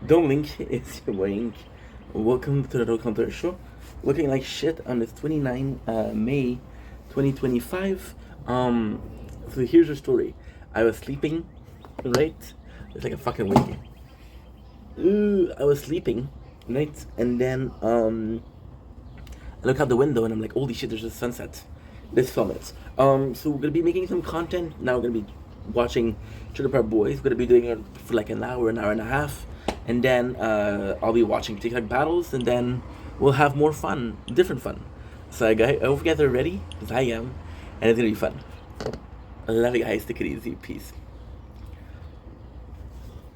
Don't link it's your link. Welcome to the Road Counter Show. Looking like shit on this 29 May 2025. So here's the story. I was sleeping, right? It's like a fucking wiki. I was sleeping, right? And then I look out the window and I'm like, holy shit, there's a sunset. Let's film it. So we're gonna be making some content. Now we're gonna be watching Trailer Park Boys. We're gonna be doing it for like an hour and a half. And then I'll be watching TikTok battles, and then we'll have more fun, different fun. So guys, I hope you guys are ready, because I am, and it's gonna be fun. I love you guys. Take it easy. Peace.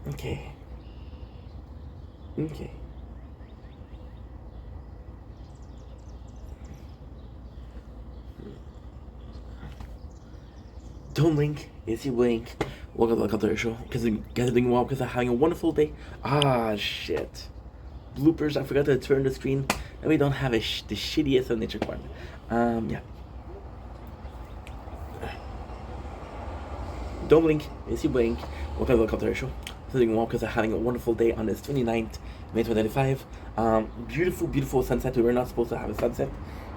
Okay. Okay. Don't blink. Yes, you blink. Welcome to the Culture Show. Because you guys are doing well, because I'm having a wonderful day. Ah, shit. Bloopers. I forgot to turn the screen. And we don't have the shittiest of nature one. Yeah. Don't blink. Yes, you blink. Welcome to the Culture Show. I'm doing well, because I'm having a wonderful day on this 29th May 2025. Beautiful, beautiful sunset. We were not supposed to have a sunset,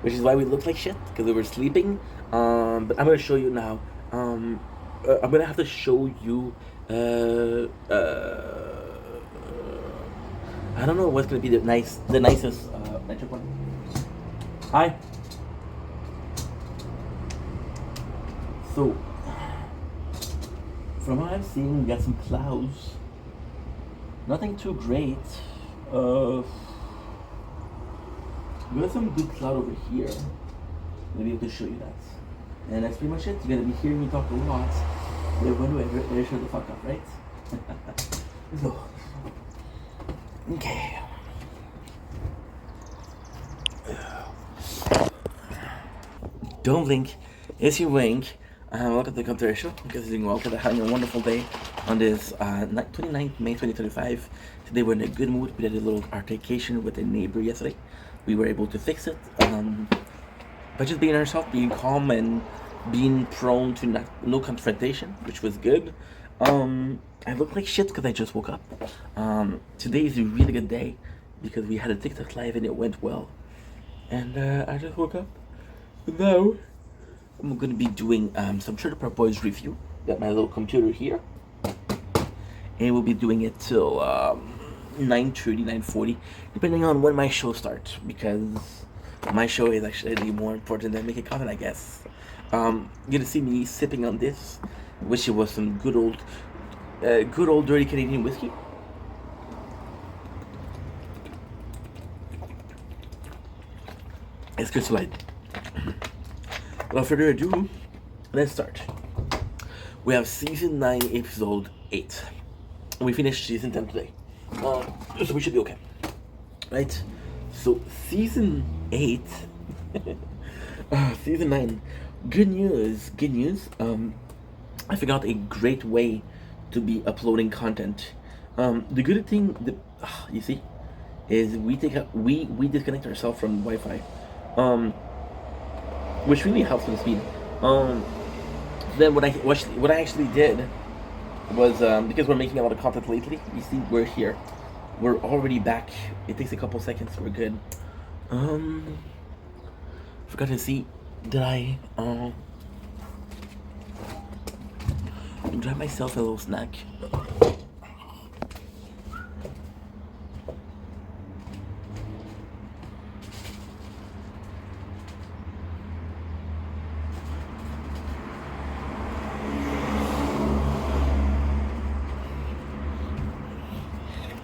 which is why we look like shit, because we were sleeping. But I'm going to show you now. I'm gonna have to show you. I don't know what's gonna be the nicest nature point. Hi. So, from what I'm seeing, we got some clouds. Nothing too great. We got some good cloud over here. Maybe I can show you that. And that's pretty much it. You're gonna be hearing me talk a lot. But when do I better shut the fuck up, right? Let's go. Okay. Don't blink. Yes, you wink. Welcome to the Culture Show. Because you're doing well, because I'm having a wonderful day on this 29th May 2025. Today we're in a good mood. We did a little altercation with a neighbor yesterday. We were able to fix it. But just being ourselves, being calm, and being prone to no confrontation, which was good. I look like shit because I just woke up. Today is a really good day because we had a TikTok live and it went well. And I just woke up. Now I'm gonna be doing some Trailer Park Boys review. Got my little computer here, and we'll be doing it till 9:30, 9:40, depending on when my show starts, because my show is actually more important than making content, I guess. You're gonna see me sipping on this. Wish it was some good old dirty Canadian whiskey. It's Crystal Light. Without further ado, let's start. We have season 9, episode 8. We finished season 10 today. So we should be okay. Right? So season 8, season 9. Good news. I figured out a great way to be uploading content. The good thing, you see, is we disconnect ourselves from Wi-Fi, which really helps with the speed. Then what I actually did was, because we're making a lot of content lately, you see, we're here. We're already back. It takes a couple seconds. We're good. Forgot to see. Did I grab myself a little snack?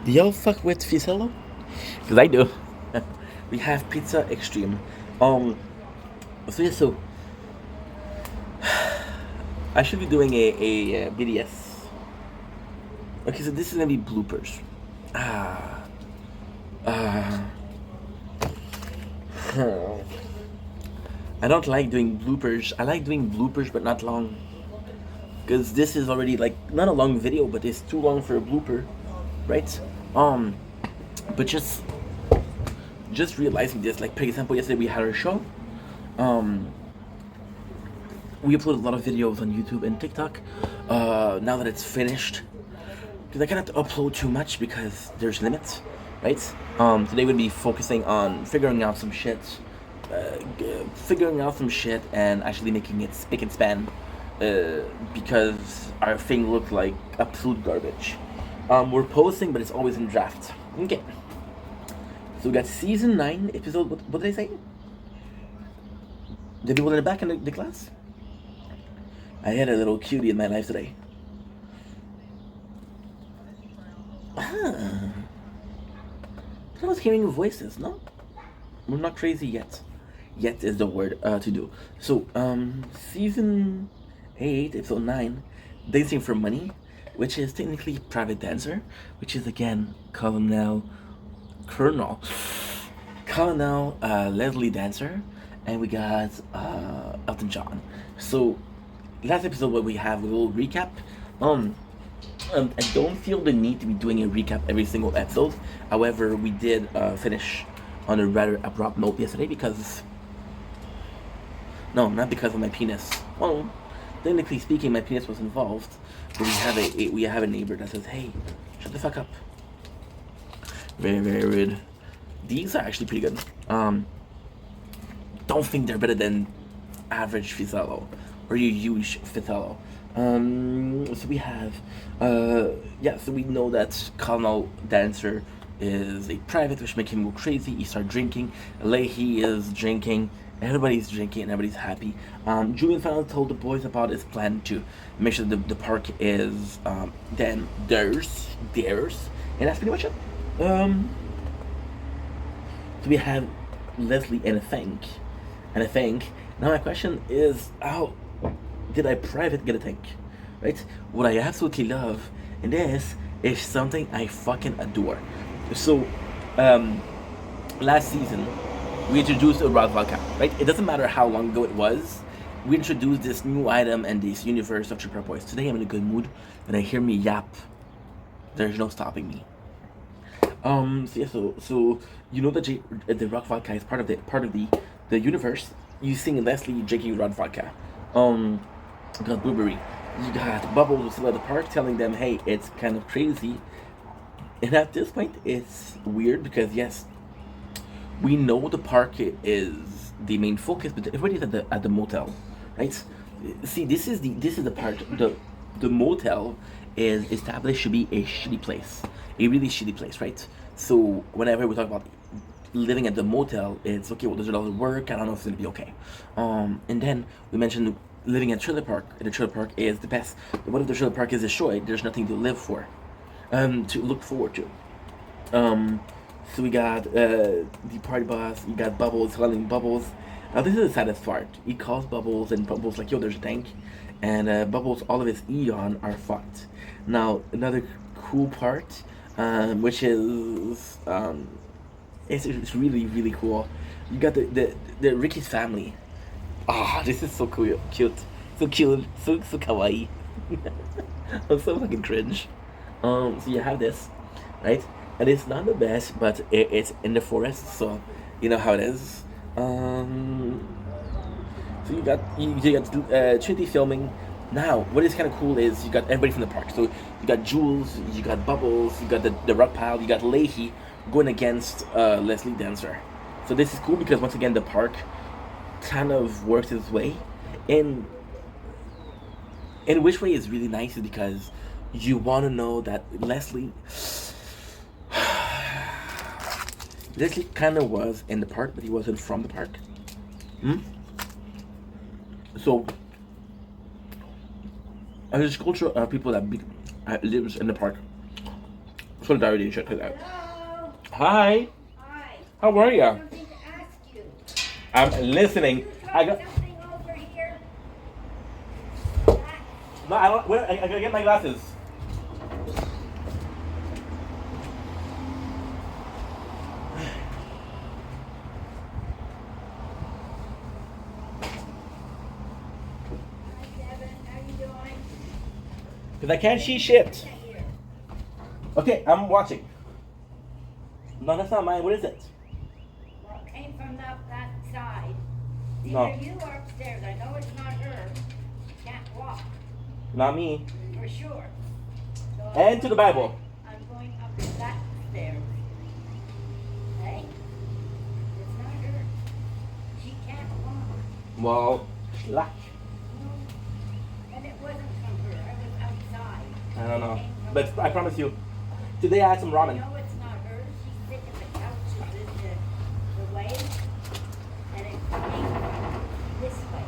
Do y'all fuck with Ficello? Because I do. We have Pizza Extreme. So yeah, so I should be doing a BDS. Okay, so this is gonna be bloopers. I don't like doing bloopers. I like doing bloopers, but not long. Because this is already like not a long video, but it's too long for a blooper, right? But just realizing this, like for example, yesterday we had our show. We upload a lot of videos on YouTube and TikTok. Now that it's finished, because I cannot upload too much because there's limits, right? Today would be focusing on figuring out some shit and actually making it spick and span, because our thing looked like absolute garbage. We're posting, but it's always in draft. Okay. So we got season 9 episode. What did I say? The people in the back in the class. I had a little cutie in my life today. I was hearing voices. No, we're not crazy yet. Yet is the word to do. So season 8, episode 9, Dancing for Money, which is technically Private Dancer, which is again Colonel Leslie Dancer, and we got Elton John. So last episode, what we have a little recap. I don't feel the need to be doing a recap every single episode. However, we did finish on a rather abrupt note yesterday because, no, not because of my penis. Well, technically speaking, my penis was involved, but we have a neighbor that says, "Hey, shut the fuck up." Very, very rude. These are actually pretty good. Don't think they're better than average Fizello or your huge Fizello. So we have, so we know that Colonel Dancer is a private, which makes him go crazy. He starts drinking. Leahy is drinking. Everybody's drinking and everybody's happy. Julian finally told the boys about his plan to make sure the park is then theirs, and that's pretty much it. So we have Leslie and a tank. Now my question is, how did I private get a tank? Right? What I absolutely love in this is something I fucking adore. So, last season, we introduced a Rod Vodka, right? It doesn't matter how long ago it was. We introduced this new item and this universe of Tripper Boys. Today I'm in a good mood. When I hear me yap, there's no stopping me. So you know that the Rock Vodka is part of the universe. You sing Leslie drinking Rod Vodka. You got Blueberry. You got Bubbles still at the park telling them, hey, it's kind of crazy. And at this point, it's weird because yes, we know the park is the main focus, but everybody's at the motel, right? See, this is the part. The motel is established to be a shitty place, a really shitty place, right? So whenever we talk about living at the motel, it's okay. Well, there's a lot of work. I don't know if it's gonna be okay. And then we mentioned living at trailer park. And the trailer park is the best. But what if the trailer park is destroyed? There's nothing to live for, to look forward to. So we got the party boss. You got Bubbles calling Bubbles. Now this is the saddest part. He calls Bubbles, and Bubbles like, yo, there's a tank, and Bubbles, all of his Eon are fucked. Now another cool part, which is it's really really cool. You got the Ricky's family. Ah, this is so cool, so kawaii. I'm so fucking cringe. So you have this, right? And it's not the best, but it's in the forest, so you know how it is. So you got Trinity filming. Now, what is kind of cool is you got everybody from the park. So you got Jules, you got Bubbles, you got the Rock Pile, you got Leahy going against Leslie Dancer. So this is cool because once again the park kind of works its way. In which way is really nice is because you want to know that Leslie kind of was in the park, but he wasn't from the park. So, there's a culture of people that lives in the park. Solidarity and shit like that. Hello. Hi. Hi. How are ya? Something to ask you. I'm listening. I got. Something over here. No, I don't. Where? I gotta get my glasses. Hi, Devin. How you doing? Cause I can't see shit. Okay, I'm watching. No, that's not mine. What is it? Well, it came from that side. It's No. either you or upstairs. I know it's not her. Can't walk Not me. for sure. So And to the Bible. I'm going up that stairs. Hey? It's not her. She can't walk. Well, luck. No. And it wasn't from her. I was outside. I don't know. It came from But her. I promise you, today I had some ramen. No, it's not her. She's sitting in the couches in the way. And it came this way.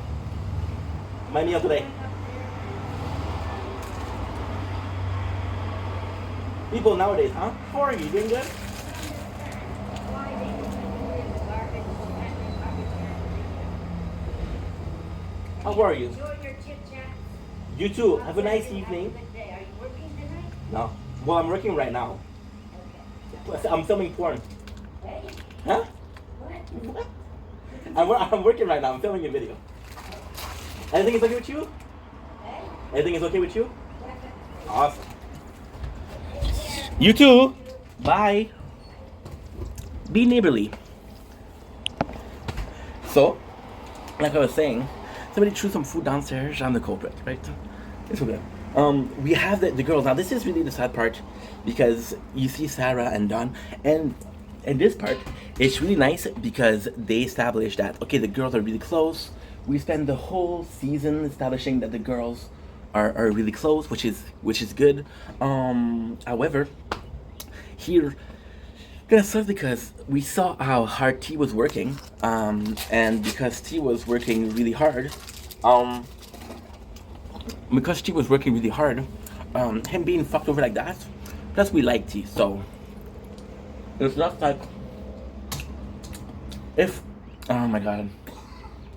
My meal today. Went up there. People nowadays, huh? How are you? Doing good? Why they put it in the garbage and the garbage can. How are you? Enjoy your chit chat. You too. Have a nice evening. Have a good day. Are you working tonight? No. Well, I'm working right now. Okay. I'm filming porn. Hey, Huh? what? What? I'm working right now. I'm filming a video. Anything is okay with you? Hey, Anything is okay with you? definitely. Awesome. Take care. You too. Bye. Be neighborly. So, like I was saying, somebody threw some food downstairs. I'm the culprit, right? It's okay. We have the girls. Now, this is really the sad part because you see Sarah and Don, and this part, it's really nice because they established that, okay, the girls are really close. We spend the whole season establishing that the girls are really close, which is good. However, here gonna serve because we saw how hard T was working, and because T was working really hard, him being fucked over like that. Plus, we like T, so it's not like if, oh my god,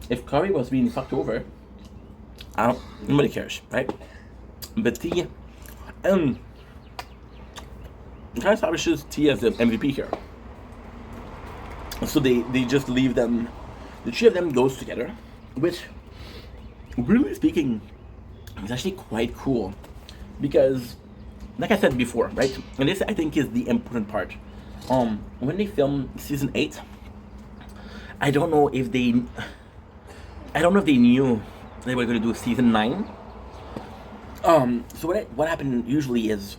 if Curry was being fucked over, nobody cares, right? But T, kind of establishes T as the MVP here. So they just leave them, the three of them goes together, which, really speaking, is actually quite cool. Because, like I said before, right? And this I think is the important part. When they filmed season 8, I don't know if they knew they were going to do season 9. So what happened usually is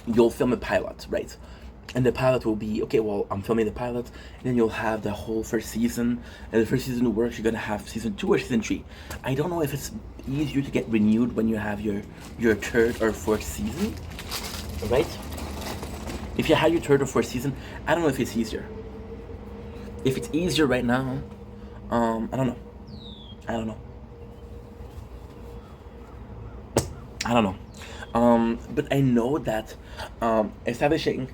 you'll film a pilot, right? And the pilot will be, okay, well, I'm filming the pilot, and then you'll have the whole first season, and the first season works, you're gonna have season 2 or season 3. I don't know if it's easier to get renewed when you have your third or fourth season, right? If you have your third or fourth season, I don't know if it's easier. If it's easier right now, I don't know. I don't know. But I know that establishing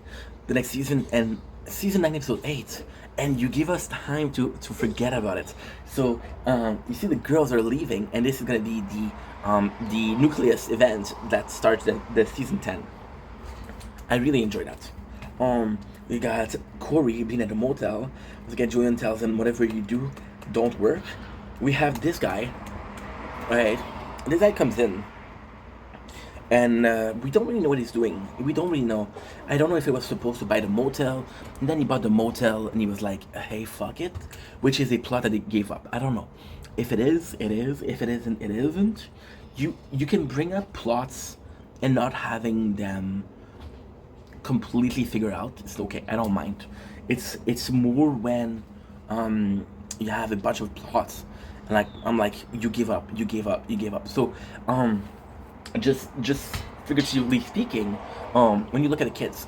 the next season and season 9 episode 8, and you give us time to forget about it. So you see the girls are leaving, and this is gonna be the nucleus event that starts the season 10. I really enjoy that. We got Corey being at the motel. Again, Julian tells him, whatever you do, don't work. We have this guy, right? This guy comes in, and we don't really know what he's doing. We don't really know. I don't know if he was supposed to buy the motel, and then he bought the motel, and he was like, hey, fuck it, which is a plot that he gave up. I don't know. If it is, it is. If it isn't, it isn't. You can bring up plots and not having them completely figured out. It's okay. I don't mind. It's more when you have a bunch of plots, and like I'm like, you give up. So just figuratively speaking, when you look at the kids,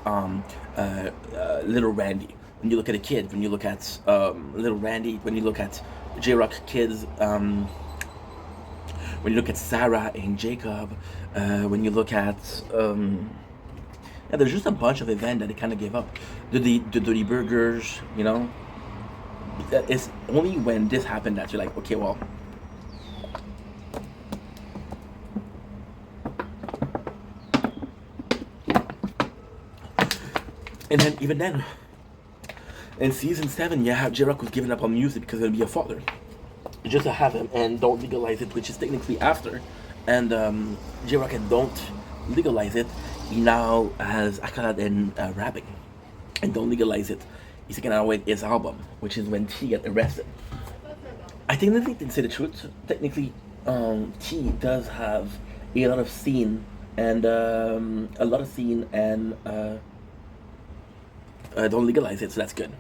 little Randy, when you look at a kid, when you look at little Randy, when you look at J-Rock kids, when you look at Sarah and Jacob, when you look at yeah, there's just a bunch of events that they kind of gave up. The Dirty Burgers, you know. It's only when this happened that you're like, okay, well. And then, even then, in season 7, yeah, J-Rock was giving up on music because it would be a father. Just to have him and don't legalize it, which is technically after. And J-Rock and don't legalize it. He now has Akad and rapping. And don't legalize it. He's taking out with his album, which is when T got arrested. I technically didn't say the truth. Technically, T does have a lot of scene and a lot of scene, and don't legalize it, so that's good.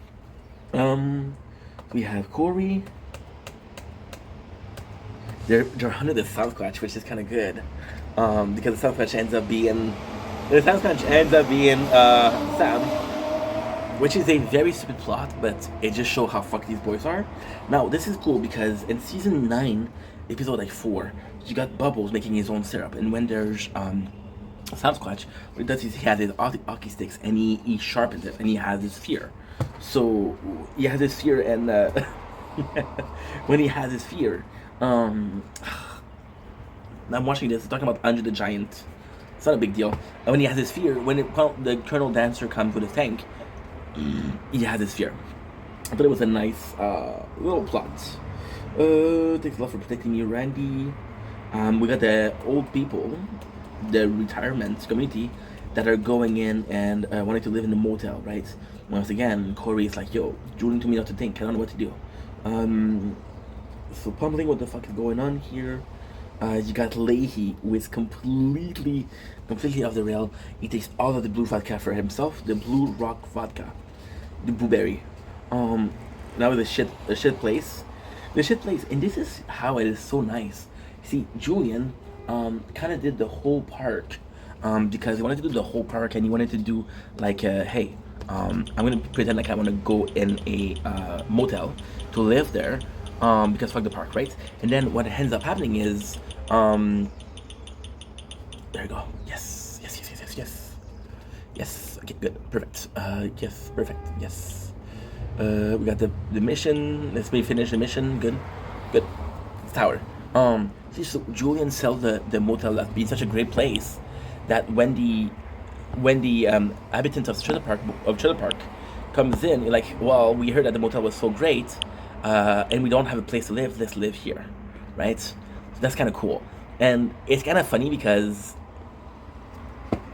Um, we have Corey. They're hunting the Sasquatch, which is kind of good, because the Sasquatch ends up being Sam, which is a very stupid plot, but it just shows how fucked these boys are. Now this is cool because in season 9, episode like 4, you got Bubbles making his own syrup, and when there's Sasquatch, what he does is he has his hockey sticks and he sharpens it and he has his fear. So he has his fear, and when he has his fear, um, I'm watching this, talking about Andre the Giant. It's not a big deal. And when he has his fear, the Colonel Dancer comes with a tank, he has his fear. I thought it was a nice little plot. Thanks a lot for protecting me, Randy. We got the old people, the retirement community, that are going in and wanting to live in the motel, right? Once again, Corey is like, yo, Julian told me not to think, I don't know what to do. So pummeling, what the fuck is going on here? You got Leahy, who is completely off the rail. He takes all of the blue vodka for himself, the Blue Rock vodka, the blueberry. Now the shit place, and this is how it is so nice. See, Julian, kind of did the whole park, because he wanted to do the whole park, and he wanted to do like, hey, I'm gonna pretend like I want to go in a motel to live there, because fuck the park, right? And then what ends up happening is, there you go. Yes. Okay, good, perfect. Yes, perfect. Yes. We got the mission. Let's finish the mission. Good. Tower. See, so Julian sells the motel as being such a great place that when the inhabitants of Trailer Park comes in, you're like, well, we heard that the motel was so great, and we don't have a place to live. Let's live here, right? So that's kind of cool, and it's kind of funny because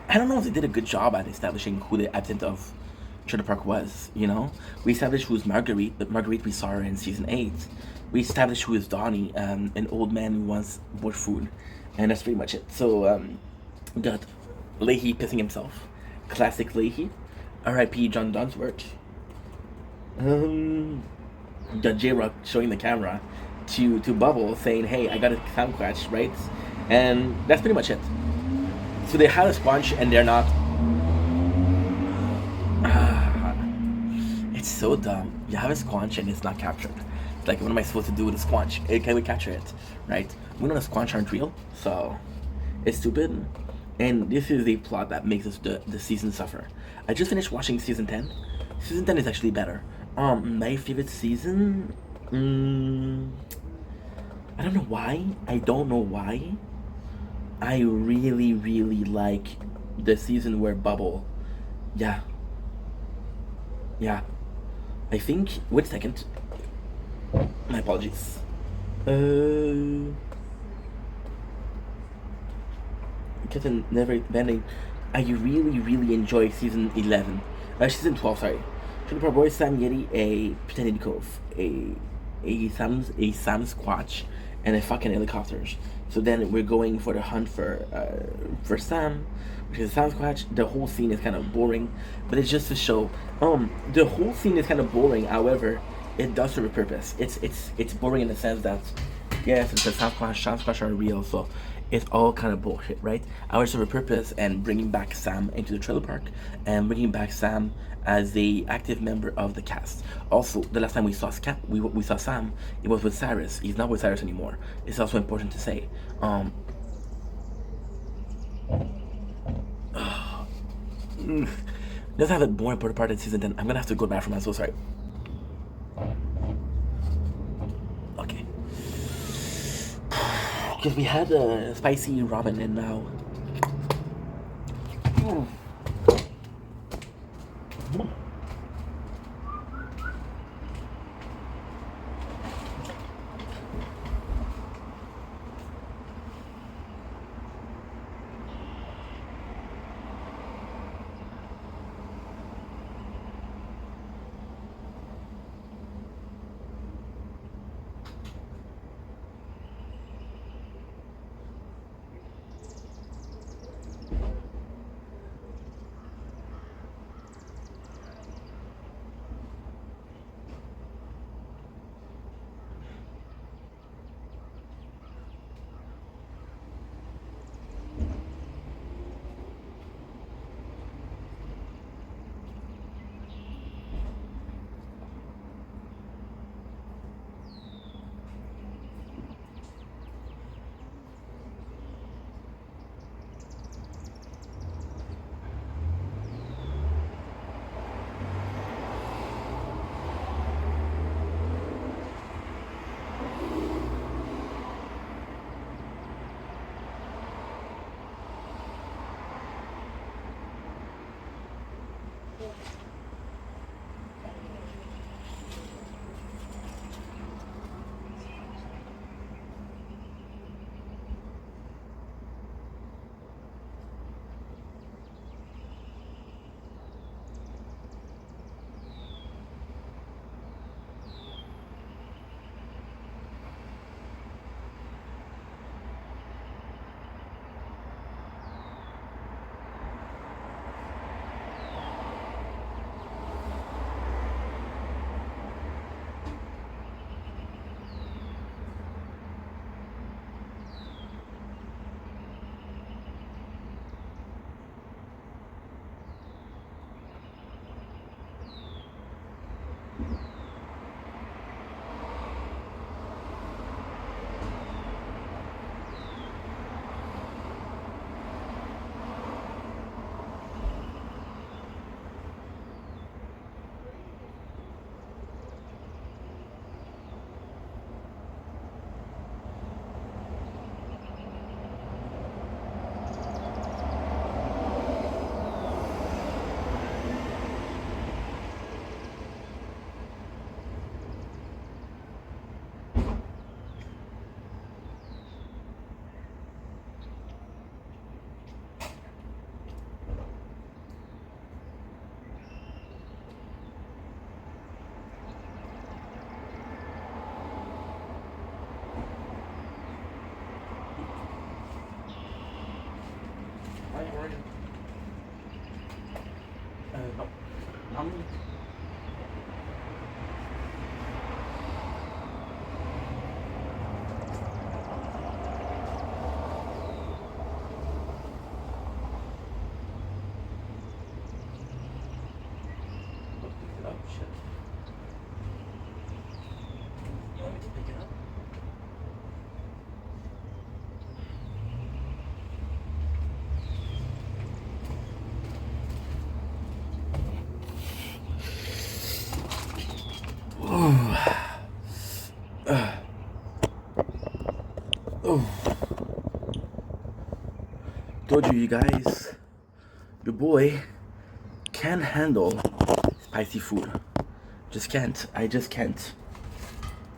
I don't know if they did a good job at establishing who the inhabitant of Trailer Park was. You know, we established who is Marguerite, but Marguerite we saw her in season 8. We established who is Donnie, an old man who wants more food, and that's pretty much it. So we got Leahy pissing himself, classic Leahy. R.I.P. John Dunsworth. Got J-Rock showing the camera to Bubble saying, "Hey, I got a Sasquatch, right?" And that's pretty much it. So they had a squanch and they're not. It's so dumb. You have a squanch and it's not captured. It's like, what am I supposed to do with a squanch? Can we capture it, right? We know the squanch aren't real, so it's stupid. And this is a plot that makes us the season suffer. I just finished watching season 10. Season 10 is actually better. My favorite season. I don't know why. I really, really like the season where Bubble. Yeah. I think. Wait a second. My apologies. Captain Never Bending. I really, really enjoy season 11. Season 12, sorry. Trailer Park Boys, Sam Yeti, a Pretended Cove, a Sam Squatch, and a fucking helicopters. So then we're going for the hunt for Sam, which is Sam Squatch. The whole scene is kind of boring, but it's just to show. The whole scene is kind of boring. However, it does serve a purpose. It's boring in the sense that, yes, it's a Sasquatch are real, so it's all kind of bullshit, right? I serve a purpose, and bringing back Sam into the trailer park, and bringing back Sam as a active member of the cast. Also, the last time we saw Sam, it was with Cyrus. He's not with Cyrus anymore. It's also important to say. Let's have a more important part of season 10. I'm gonna have to go to the bathroom. I'm so sorry. Okay. Because we had a spicy ramen and now. No. Um, pick it up. Shit. You want me to pick it up? Told you guys, your boy can't handle spicy food. Just can't. I just can't.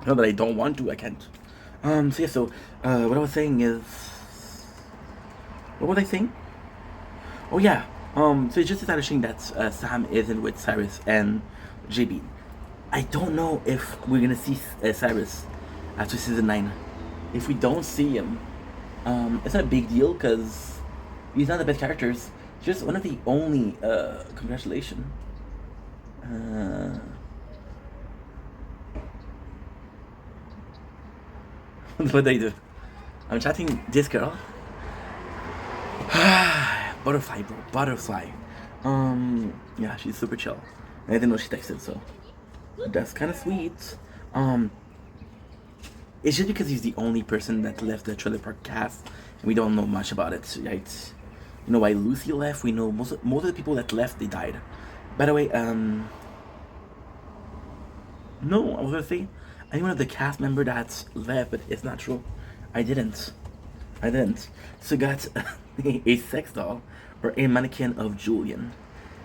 Not that I don't want to, I can't. So yeah, so what I was saying is, what was I saying? Oh yeah. So it's just establishing that Sam isn't with Cyrus and JB. I don't know if we're gonna see Cyrus after season 9. If we don't see him, it's not a big deal because he's not the best characters. Just one of the only. Congratulations. What do I do? I'm chatting this girl. Butterfly, bro. Butterfly. Yeah, she's super chill. I didn't know she texted, so that's kind of sweet. It's just because he's the only person that left the trailer park cast, and we don't know much about it, right? You know why Lucy left? We know most of the people that left, they died. By the way, no, I was gonna say anyone of the cast member that's left, but it's not true. I didn't. So got a sex doll or a mannequin of Julian,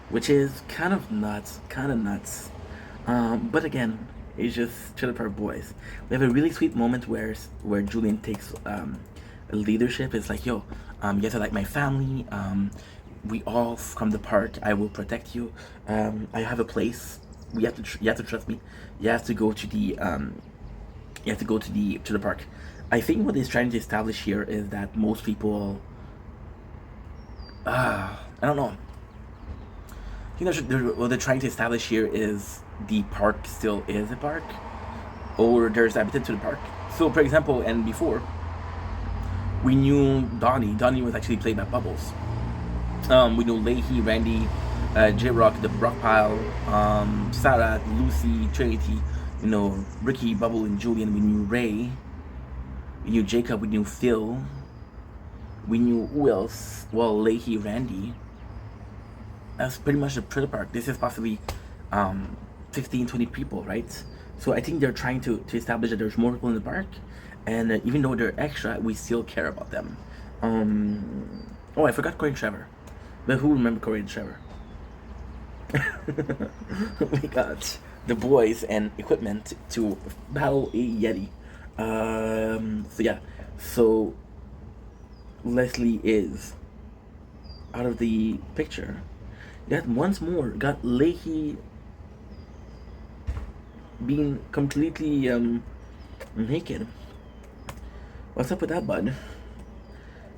which is kind of nuts. But again, it's just Trailer Park Boys. We have a really sweet moment where Julian takes leadership. It's like, yo, you guys are like my family. We all from the park. I will protect you. I have a place. You have to trust me. You have to go to the park. I think what he's trying to establish here is that most people. I don't know. I think what they're trying to establish here is the park still is a park, or there's habitat to the park. So, for example, and before, we knew Donnie. Donnie was actually played by Bubbles. We knew Leahy, Randy, J-Rock, the Rock Pile, Sarah, Lucy, Trinity, you know, Ricky, Bubble, and Julian. We knew Ray. We knew Jacob. We knew Phil. We knew who else? Well, Leahy, Randy. That's pretty much the trailer park. This is possibly 15, 20 people, right? So I think they're trying to establish that there's more people in the park, and even though they're extra, we still care about them. Oh, I forgot Corey and Trevor. But who remember Corey and Trevor? We got the boys and equipment to battle a Yeti. So yeah, so Leslie is out of the picture. Got once more got Leahy being completely naked. What's up with that, bud?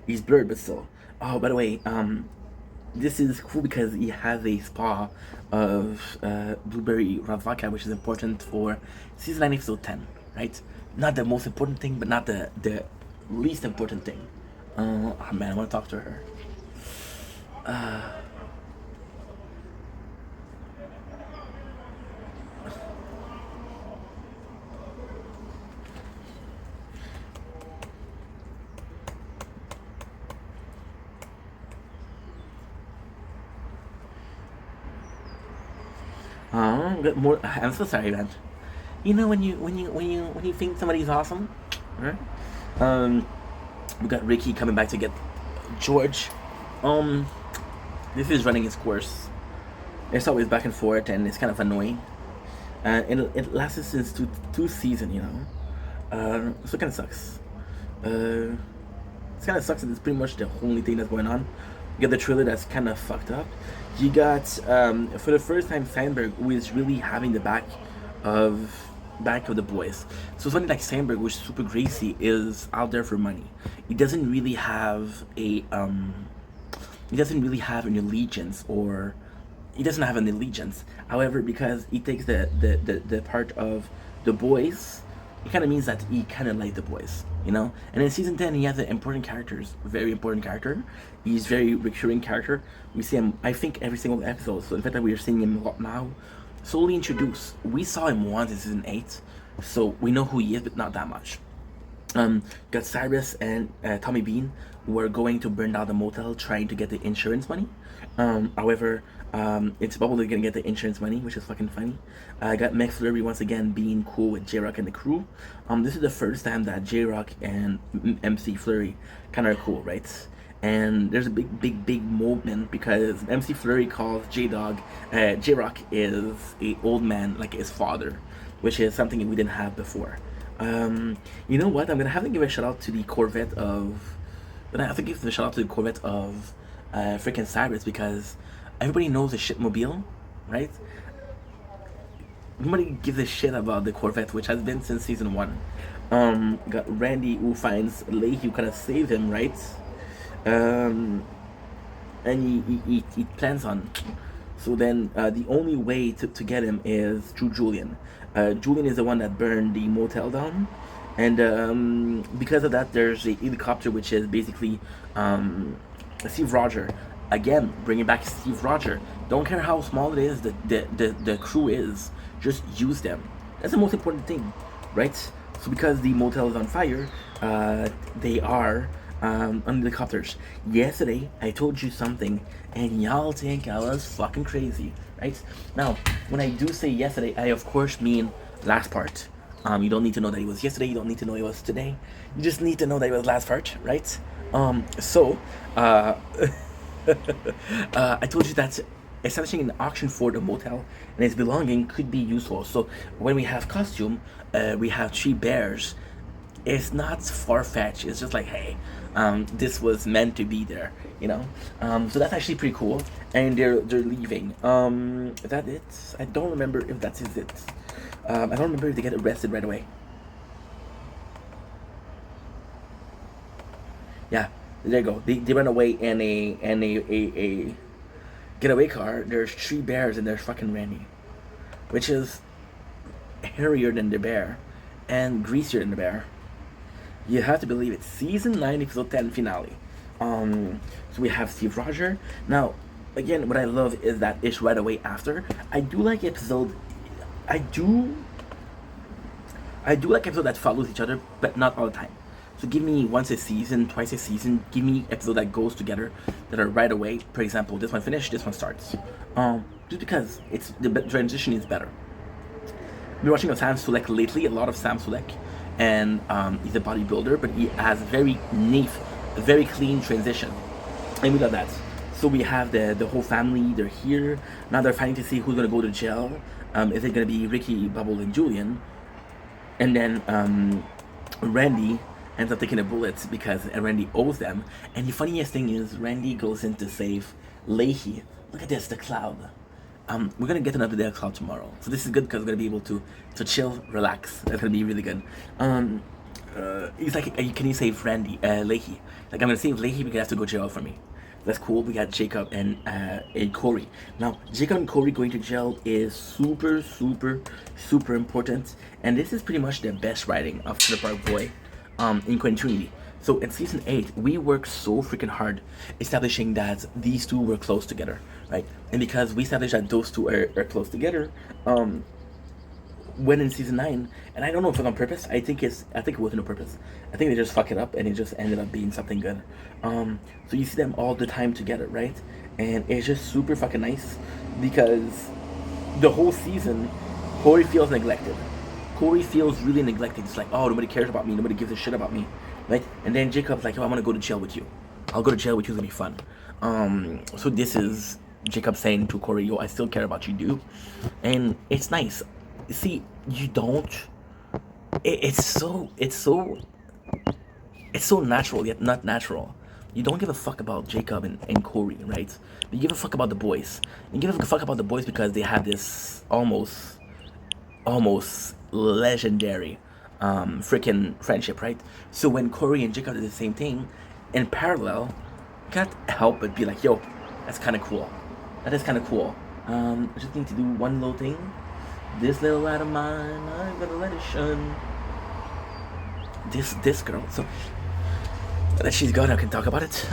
He's blurred, but still. Oh, by the way, this is cool because he has a spa of blueberry vodka, which is important for season 9, episode 10, right? Not the most important thing, but not the least important thing. Oh man, I want to talk to her. Got more. I'm so sorry, man. You know when you think somebody's awesome, right? We got Ricky coming back to get George. This is running its course. It's always back and forth, and it's kind of annoying. It lasted since two seasons, you know. So it kind of sucks. It kind of sucks, and it's pretty much the only thing that's going on. You got the trailer that's kind of fucked up. You got for the first time Sandberg, who is really having the back of the boys. So something like Sandberg, which is super greasy, is out there for money. He doesn't really have an allegiance, or he doesn't have an allegiance. However, because he takes the part of the boys, it kind of means that he kind of like the boys, you know. And in season 10, he has an important characters, very important character. He's very recurring character. We see him, I think, every single episode. So the fact that we are seeing him a lot now, slowly introduced. We saw him once in season 8, so we know who he is, but not that much. Got Cyrus and Tommy Bean were going to burn down the motel trying to get the insurance money. However, it's probably gonna get the insurance money, which is fucking funny. I got Meg Flurry once again being cool with J-Rock and the crew. This is the first time that J-Rock and MC Flurry kind of are cool, right? And there's a big moment because MC Flurry calls J-Rock is a old man like his father, which is something we didn't have before. You know what? I'm gonna have to give a shout out to the Corvette of. But I have to give a shout out to the Corvette of freaking Cyrus because everybody knows the shitmobile, right? Nobody gives a shit about the Corvette, which has been since season 1. Got Randy who finds Leahy who kind of save him, right? And he plans on. So then the only way to get him is through Julian. Julian is the one that burned the motel down. And because of that, there's a helicopter, which is basically Steve Roger. Again, bringing back Steve Roger. Don't care how small it is, the crew is. Just use them. That's the most important thing, right? So because the motel is on fire, they are on helicopters. Yesterday, I told you something, and y'all think I was fucking crazy, right? Now, when I do say yesterday, I of course mean last part. You don't need to know that it was yesterday. You don't need to know it was today. You just need to know that it was last part, right? I told you that establishing an auction for the motel and its belonging could be useful. So when we have costume, we have 3 bears. It's not far-fetched. It's just like, hey, this was meant to be there, you know. So that's actually pretty cool. And they're leaving. Is that it? I don't remember if that is it. I don't remember if they get arrested right away. Yeah, there you go. They run away in a getaway car. There's 3 bears and there's fucking Randy, which is hairier than the bear and greasier than the bear. You have to believe it. Season 9, episode 10 finale. So we have Steve Roger. Now, again, what I love is that it's right away after. I do like episode that follows each other, but not all the time. So give me once a season, twice a season. Give me episodes that goes together, that are right away. For example, this one finished, this one starts. Just because it's the transition is better. I've been watching Sam Sulek lately, a lot of Sam Sulek, and he's a bodybuilder, but he has very neat, very clean transition, and we love that. So we have the whole family. They're here now. They're fighting to see who's gonna go to jail. Is it gonna be Ricky, Bubble, and Julian? And then Randy ends up taking the bullets because Randy owes them. And the funniest thing is Randy goes in to save Leahy. Look at this, the cloud. We're gonna get another day of cloud tomorrow, so this is good because we're gonna be able to chill, relax. That's gonna be really good. He's like, can you save Leahy? Like, I'm gonna save Leahy because he has to go to jail for me. That's cool. We got Jacob and Corey. Now, Jacob and Corey going to jail is super important. And this is pretty much the best writing of Trailer Park Boy in continuity. So in season 8, we worked so freaking hard establishing that these two were close together, right? And because we established that those two are close together, when in season 9, and I don't know if it's on purpose. I think it wasn't on purpose. I think they just fuck it up and it just ended up being something good. So you see them all the time together, right? And it's just super fucking nice because the whole season, Corey feels neglected. Corey feels really neglected. It's like, oh, nobody cares about me. Nobody gives a shit about me, right? And then Jacob's like, oh, I'm gonna go to jail with you. I'll go to jail with you. It's gonna be fun. So this is Jacob saying to Corey, yo, I still care about you, dude. And it's nice. See, you don't. It's so natural yet not natural. You don't give a fuck about Jacob and Corey, right? You give a fuck about the boys. You give a fuck about the boys because they have this almost legendary freaking friendship, right? So when Corey and Jacob did the same thing in parallel, you can't help but be like, yo, that's kind of cool. That is kind of cool. I just need to do one little thing. This little light of mine, I'm gonna let it shine. This girl, so that she's gone, I can talk about it.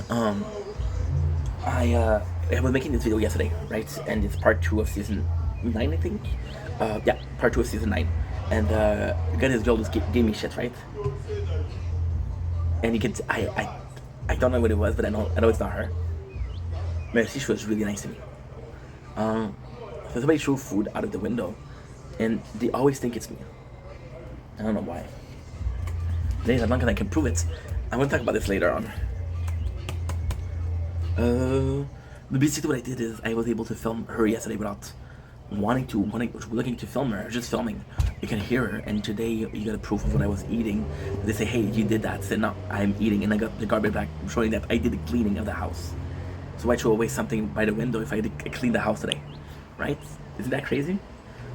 I was making this video yesterday, right? And it's part 2 of season 9, I think. Yeah, part 2 of season 9. And again, this girl just gave me shit, right? And you can, I don't know what it was, but I know it's not her. But she was really nice to me. So somebody threw food out of the window, and they always think it's me. I don't know why. As long as I can prove it. I'm gonna talk about this later on. Basically what I did is I was able to film her yesterday without looking to film her, just filming. You can hear her, and today you got a proof of what I was eating. They say, hey, you did that. I said, no, I'm eating, and I got the garbage bag showing that I did the cleaning of the house. So I throw away something by the window if I clean the house today, right? Isn't that crazy?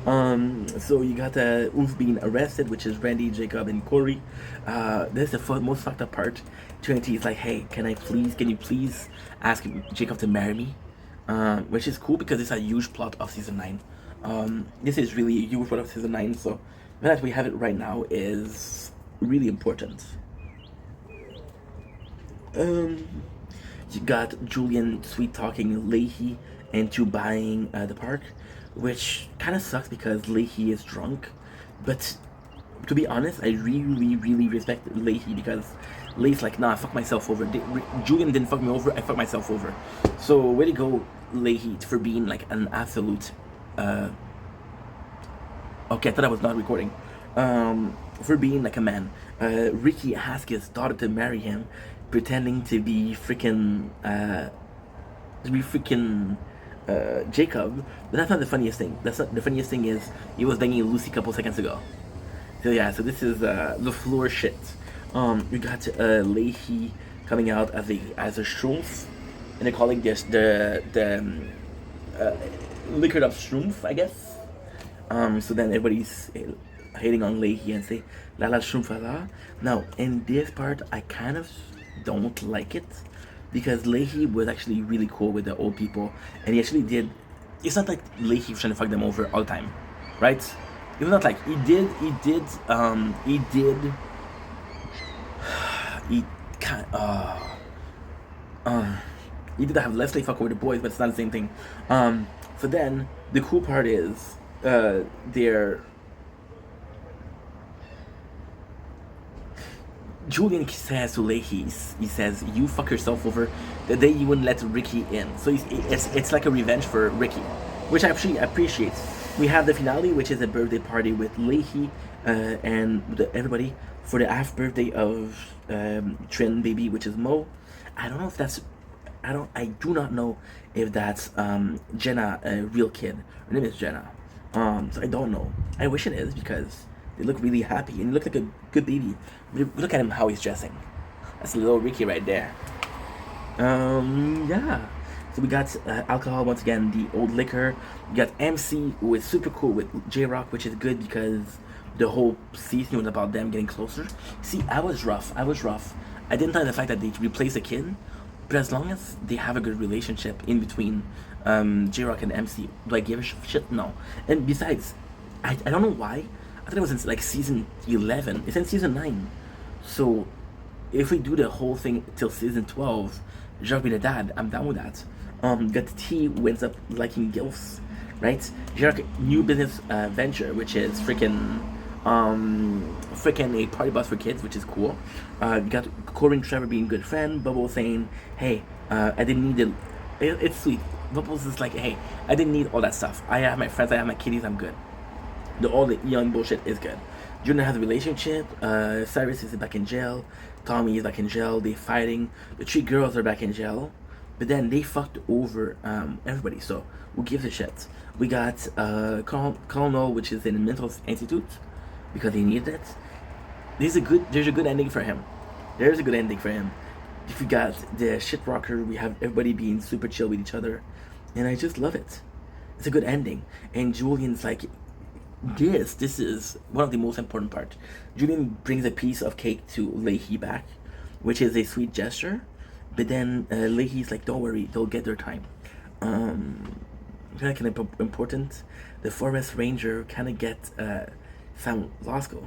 So you got who's being arrested, which is Randy, Jacob, and Corey. This is the most fucked up part. Trinity is like, hey, can you please ask Jacob to marry me? Which is cool because it's a huge plot of season 9. This is really a huge plot of season 9, so the fact that we have it right now is really important. You got Julian sweet talking Leahy into buying the park, which kind of sucks because Leahy is drunk. But to be honest, I really respect Leahy because Leahy's like, nah, I fucked myself over. Julian didn't fuck me over, I fucked myself over. So way to go, Leahy, for being like an absolute. Okay, I thought I was not recording. For being like a man. Ricky asked his daughter to marry him, pretending to be freaking Jacob. But that's not the funniest thing. The funniest thing is he was banging Lucy a couple seconds ago. So yeah, so this is the floor shit. We got Leahy coming out as a shroomf, and they're calling this the liquored up shroomf, I guess. So then everybody's hating on Leahy and say la la shroomf la. Now in this part, I kind of don't like it because Leahy was actually really cool with the old people, and he actually did. It's not like Leahy was trying to fuck them over all the time, right? It was not like he did have Leslie fuck over the boys, but it's not the same thing. So then the cool part is they're Julian says to Leahy, he says, you fuck yourself over the day you wouldn't let Ricky in. So it's like a revenge for Ricky, which I actually appreciate. We have the finale, which is a birthday party with Leahy and everybody for the half birthday of Trin baby, which is Mo. I don't know if that's, I do not know if that's Jenna, a real kid. Her name is Jenna. So I don't know. I wish it is because they look really happy and look like a good baby. Look at him, how he's dressing. That's a little Ricky right there. Yeah. So we got alcohol once again, the old liquor. We got MC, who is super cool with J-Rock, which is good because the whole season was about them getting closer. See, I was rough. I didn't like the fact that they replaced a kid, but as long as they have a good relationship in between J-Rock and MC, do I give a shit? No. And besides, I don't know why. I thought it was in like season 11. It's in season 9. So if we do the whole thing till season 12, J-Rock be the dad, I'm down with that. Got T, who ends up liking gilfs, right? J-Rock new business venture, which is freaking a party bus for kids, which is cool. Got Corey and Trevor being good friend. Bubbles saying, hey, I didn't need it's sweet. Bubbles is like, hey, I didn't need all that stuff. I have my friends, I have my kitties, I'm good. All the young bullshit is good. Junior has a relationship. Cyrus is back in jail. Tommy is back in jail. They're fighting. The 3 girls are back in jail. But then they fucked over everybody. So who gives a shit? We got Colonel, which is in a mental institute because he needed it. There's a good ending for him. There's a good ending for him. If we got the shit rocker, we have everybody being super chill with each other, and I just love it. It's a good ending. And Julian's like, this is one of the most important parts. Julian brings a piece of cake to Leahy back, which is a sweet gesture. But then Leahy's like, don't worry, they'll get their time. kind of important. The forest ranger kind of gets Sam Lasco,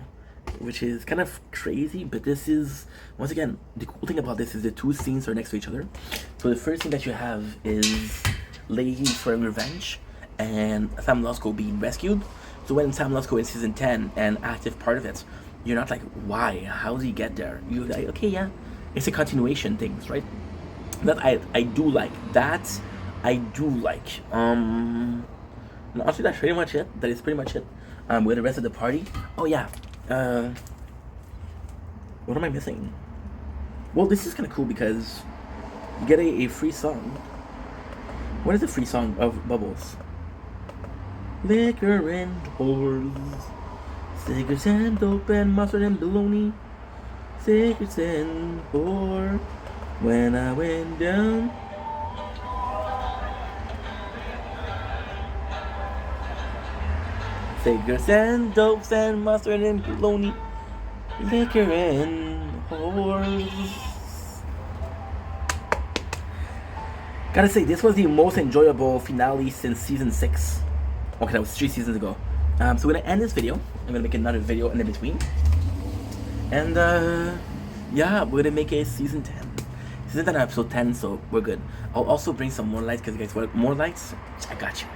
which is kind of crazy. But this is, once again, the cool thing about this is the two scenes are next to each other. So the first thing that you have is Leahy for revenge and Sam Lasco being rescued. So when Sam Lasco in season 10 and active part of it, you're not like, why? How did he get there? You're like, okay, yeah, it's a continuation things, right? That I do like. That I do like. No, honestly, that's pretty much it. That is pretty much it. With the rest of the party. Oh yeah. What am I missing? Well, this is kind of cool because you get a free song. What is the free song of Bubbles? Liquor and whores, cigarettes and dope and mustard and bologna, cigarettes and whore. When I went down. Cigarettes and dopes and mustard and bologna, liquor and whores. Gotta say, this was the most enjoyable finale since season 6. Okay, that was 3 seasons ago. So we're gonna end this video. I'm gonna make another video in between. And yeah, we're gonna make a season 10. Season 10 episode 10, so we're good. I'll also bring some more lights because you guys want more lights. I got you.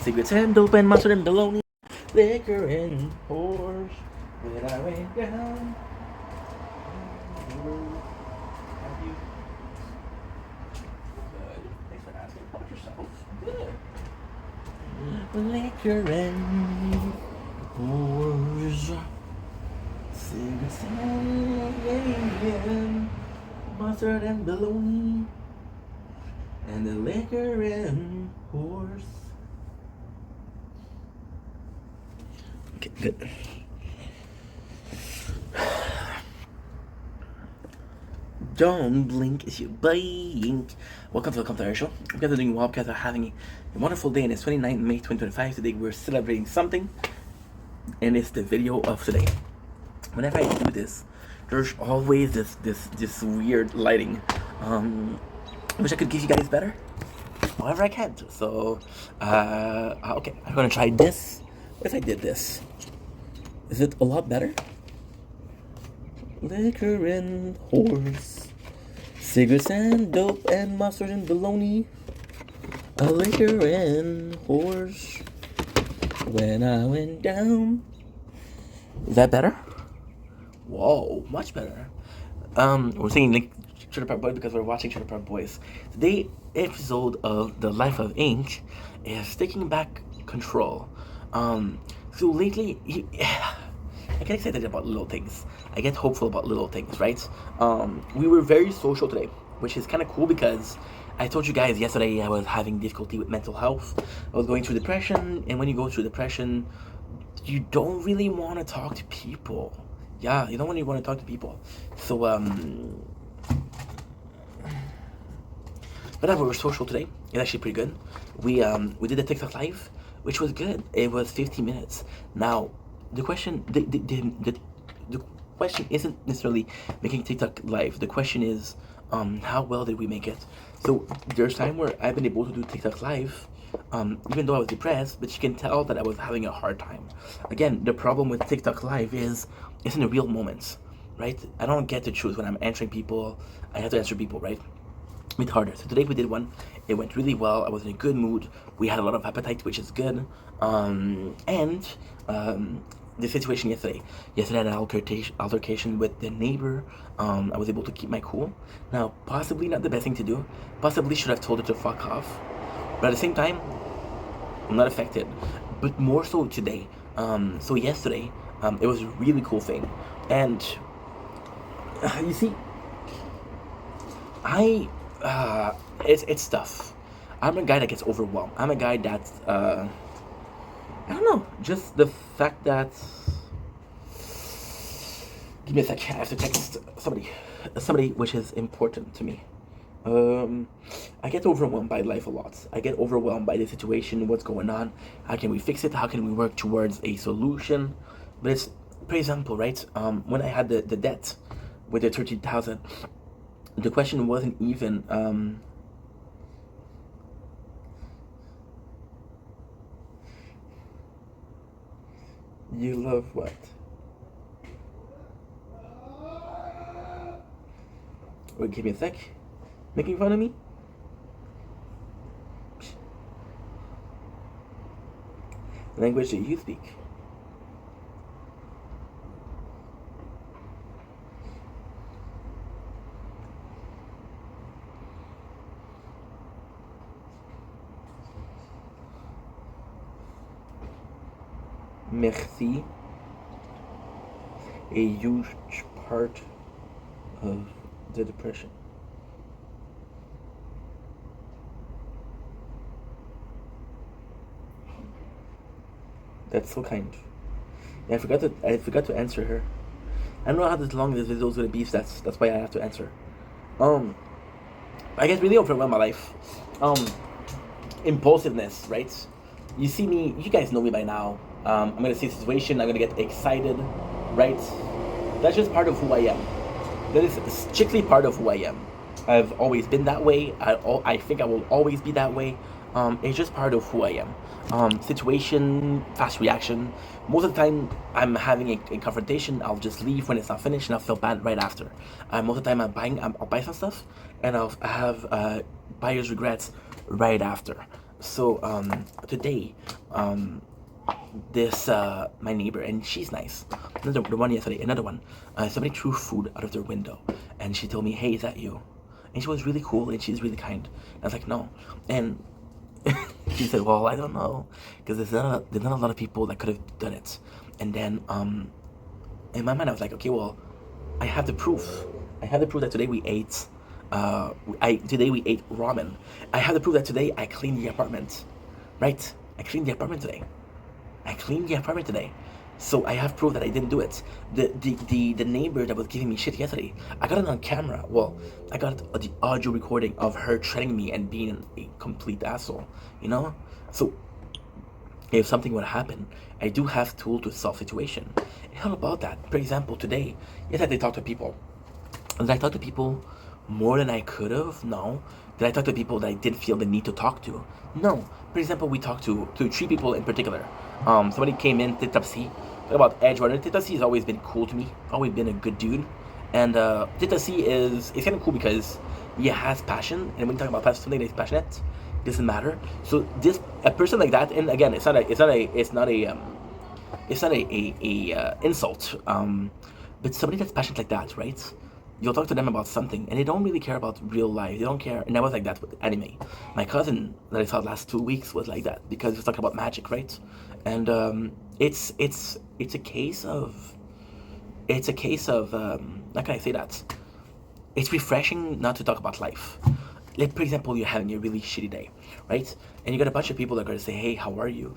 Cigarettes and dope and mustard and bologna, liquor and whores. When I went down. Have you? Good. Thanks for asking about yourself. Good. Liquor and whores. Cigarettes and mustard and bologna. And the liquor and whores. Okay, good. Don't blink as you blink. Welcome to the Commentary Show. You guys are doing well because are having a wonderful day, and it's 29th May 2025. Today we're celebrating something, and it's the video of today. Whenever I do this, there's always this weird lighting. I wish I could give you guys better. However, I can't. So, okay, I'm gonna try this. What if I did this? Is it a lot better? Liquor and whores, cigarettes and dope and mustard and bologna, a liquor and whores. When I went down. Is that better? Whoa, much better. We're singing like Trailer Park Boys because we're watching Trailer Park Boys. Today's episode of The Life of Ink is taking back control. So lately, I get excited about little things. I get hopeful about little things, right? We were very social today, which is kind of cool because I told you guys yesterday I was having difficulty with mental health. I was going through depression, and when you go through depression, you don't really want to talk to people. Yeah, you don't really want to talk to people. So, but we were social today. It's actually pretty good. We did a TikTok live, which was good. It was 15 minutes. Now, the question the question isn't necessarily making TikTok live. The question is, how well did we make it? So there's time where I've been able to do TikTok live, even though I was depressed, but you can tell that I was having a hard time. Again, the problem with TikTok live is it's in the real moments, right? I don't get to choose when I'm answering people. I have to answer people, right? It's harder. So today we did one. It went really well. I was in a good mood. We had a lot of appetite, which is good. The situation yesterday. Yesterday I had an altercation with the neighbor. I was able to keep my cool. Now, possibly not the best thing to do. Possibly should have told her to fuck off. But at the same time, I'm not affected. But more so today. So yesterday, it was a really cool thing. And you see, it's tough. I'm a guy that gets overwhelmed. I'm a guy that's I don't know, just the fact that. Give me a sec. I have to text somebody which is important to me. I get overwhelmed by life a lot. I get overwhelmed by the situation, what's going on. How can we fix it? How can we work towards a solution? But it's, for example, right? When I had the debt with the 13,000, the question wasn't even You love what? Wait, give me a sec. Making fun of me? Language that you speak. Merci. A huge part of the depression. That's so kind. Yeah, I forgot to answer her. I don't know how long this video is gonna be, so that's why I have to answer. I get really overwhelmed by life. Impulsiveness, right? You see me, you guys know me by now. I'm gonna see a situation, I'm gonna get excited, right? That's just part of who I am. That is strictly part of who I am. I've always been that way. I think I will always be that way. It's just part of who I am. Situation, fast reaction. Most of the time, I'm having a confrontation. I'll just leave when it's not finished, and I'll feel bad right after. Most of the time, I'll buy some stuff, and I have buyer's regrets right after. So today, this my neighbor, and she's nice. The one yesterday, another one. Somebody threw food out of their window, and she told me, "Hey, is that you?" And she was really cool, and she's really kind. And I was like, "No," and she said, "Well, I don't know, because there's not a lot of people that could have done it." And then in my mind, I was like, "Okay, well, I have the proof. I have the proof that today we ate. Today we ate ramen. I have the proof that today I cleaned the apartment, right? I cleaned the apartment today. So I have proof that I didn't do it. The neighbor that was giving me shit yesterday, I got it on camera. Well, I got the audio recording of her threatening me and being a complete asshole, you know? So if something would happen, I do have tool to solve situation. It's all about that. For example, today, yes, I did talk to people. Did I talk to people more than I could have? No. Did I talk to people that I didn't feel the need to talk to? No. For example, we talked to 3 people in particular. Somebody came in, Tita C, talk about Edge Runner. Tita C has always been cool to me, always been a good dude. And Tita C it's kind of cool because he has passion, and when you talk about passion, something that is passionate, it doesn't matter. So a person like that, and again, it's not a insult. But somebody that's passionate like that, right? You'll talk to them about something, and they don't really care about real life. They don't care, and I was like that with anime. My cousin that I saw last 2 weeks was like that because he was talking about magic, right? And it's a case of how can I say that? It's refreshing not to talk about life. Like, for example, you're having a really shitty day, right? And you got a bunch of people that are gonna say, "Hey, how are you?"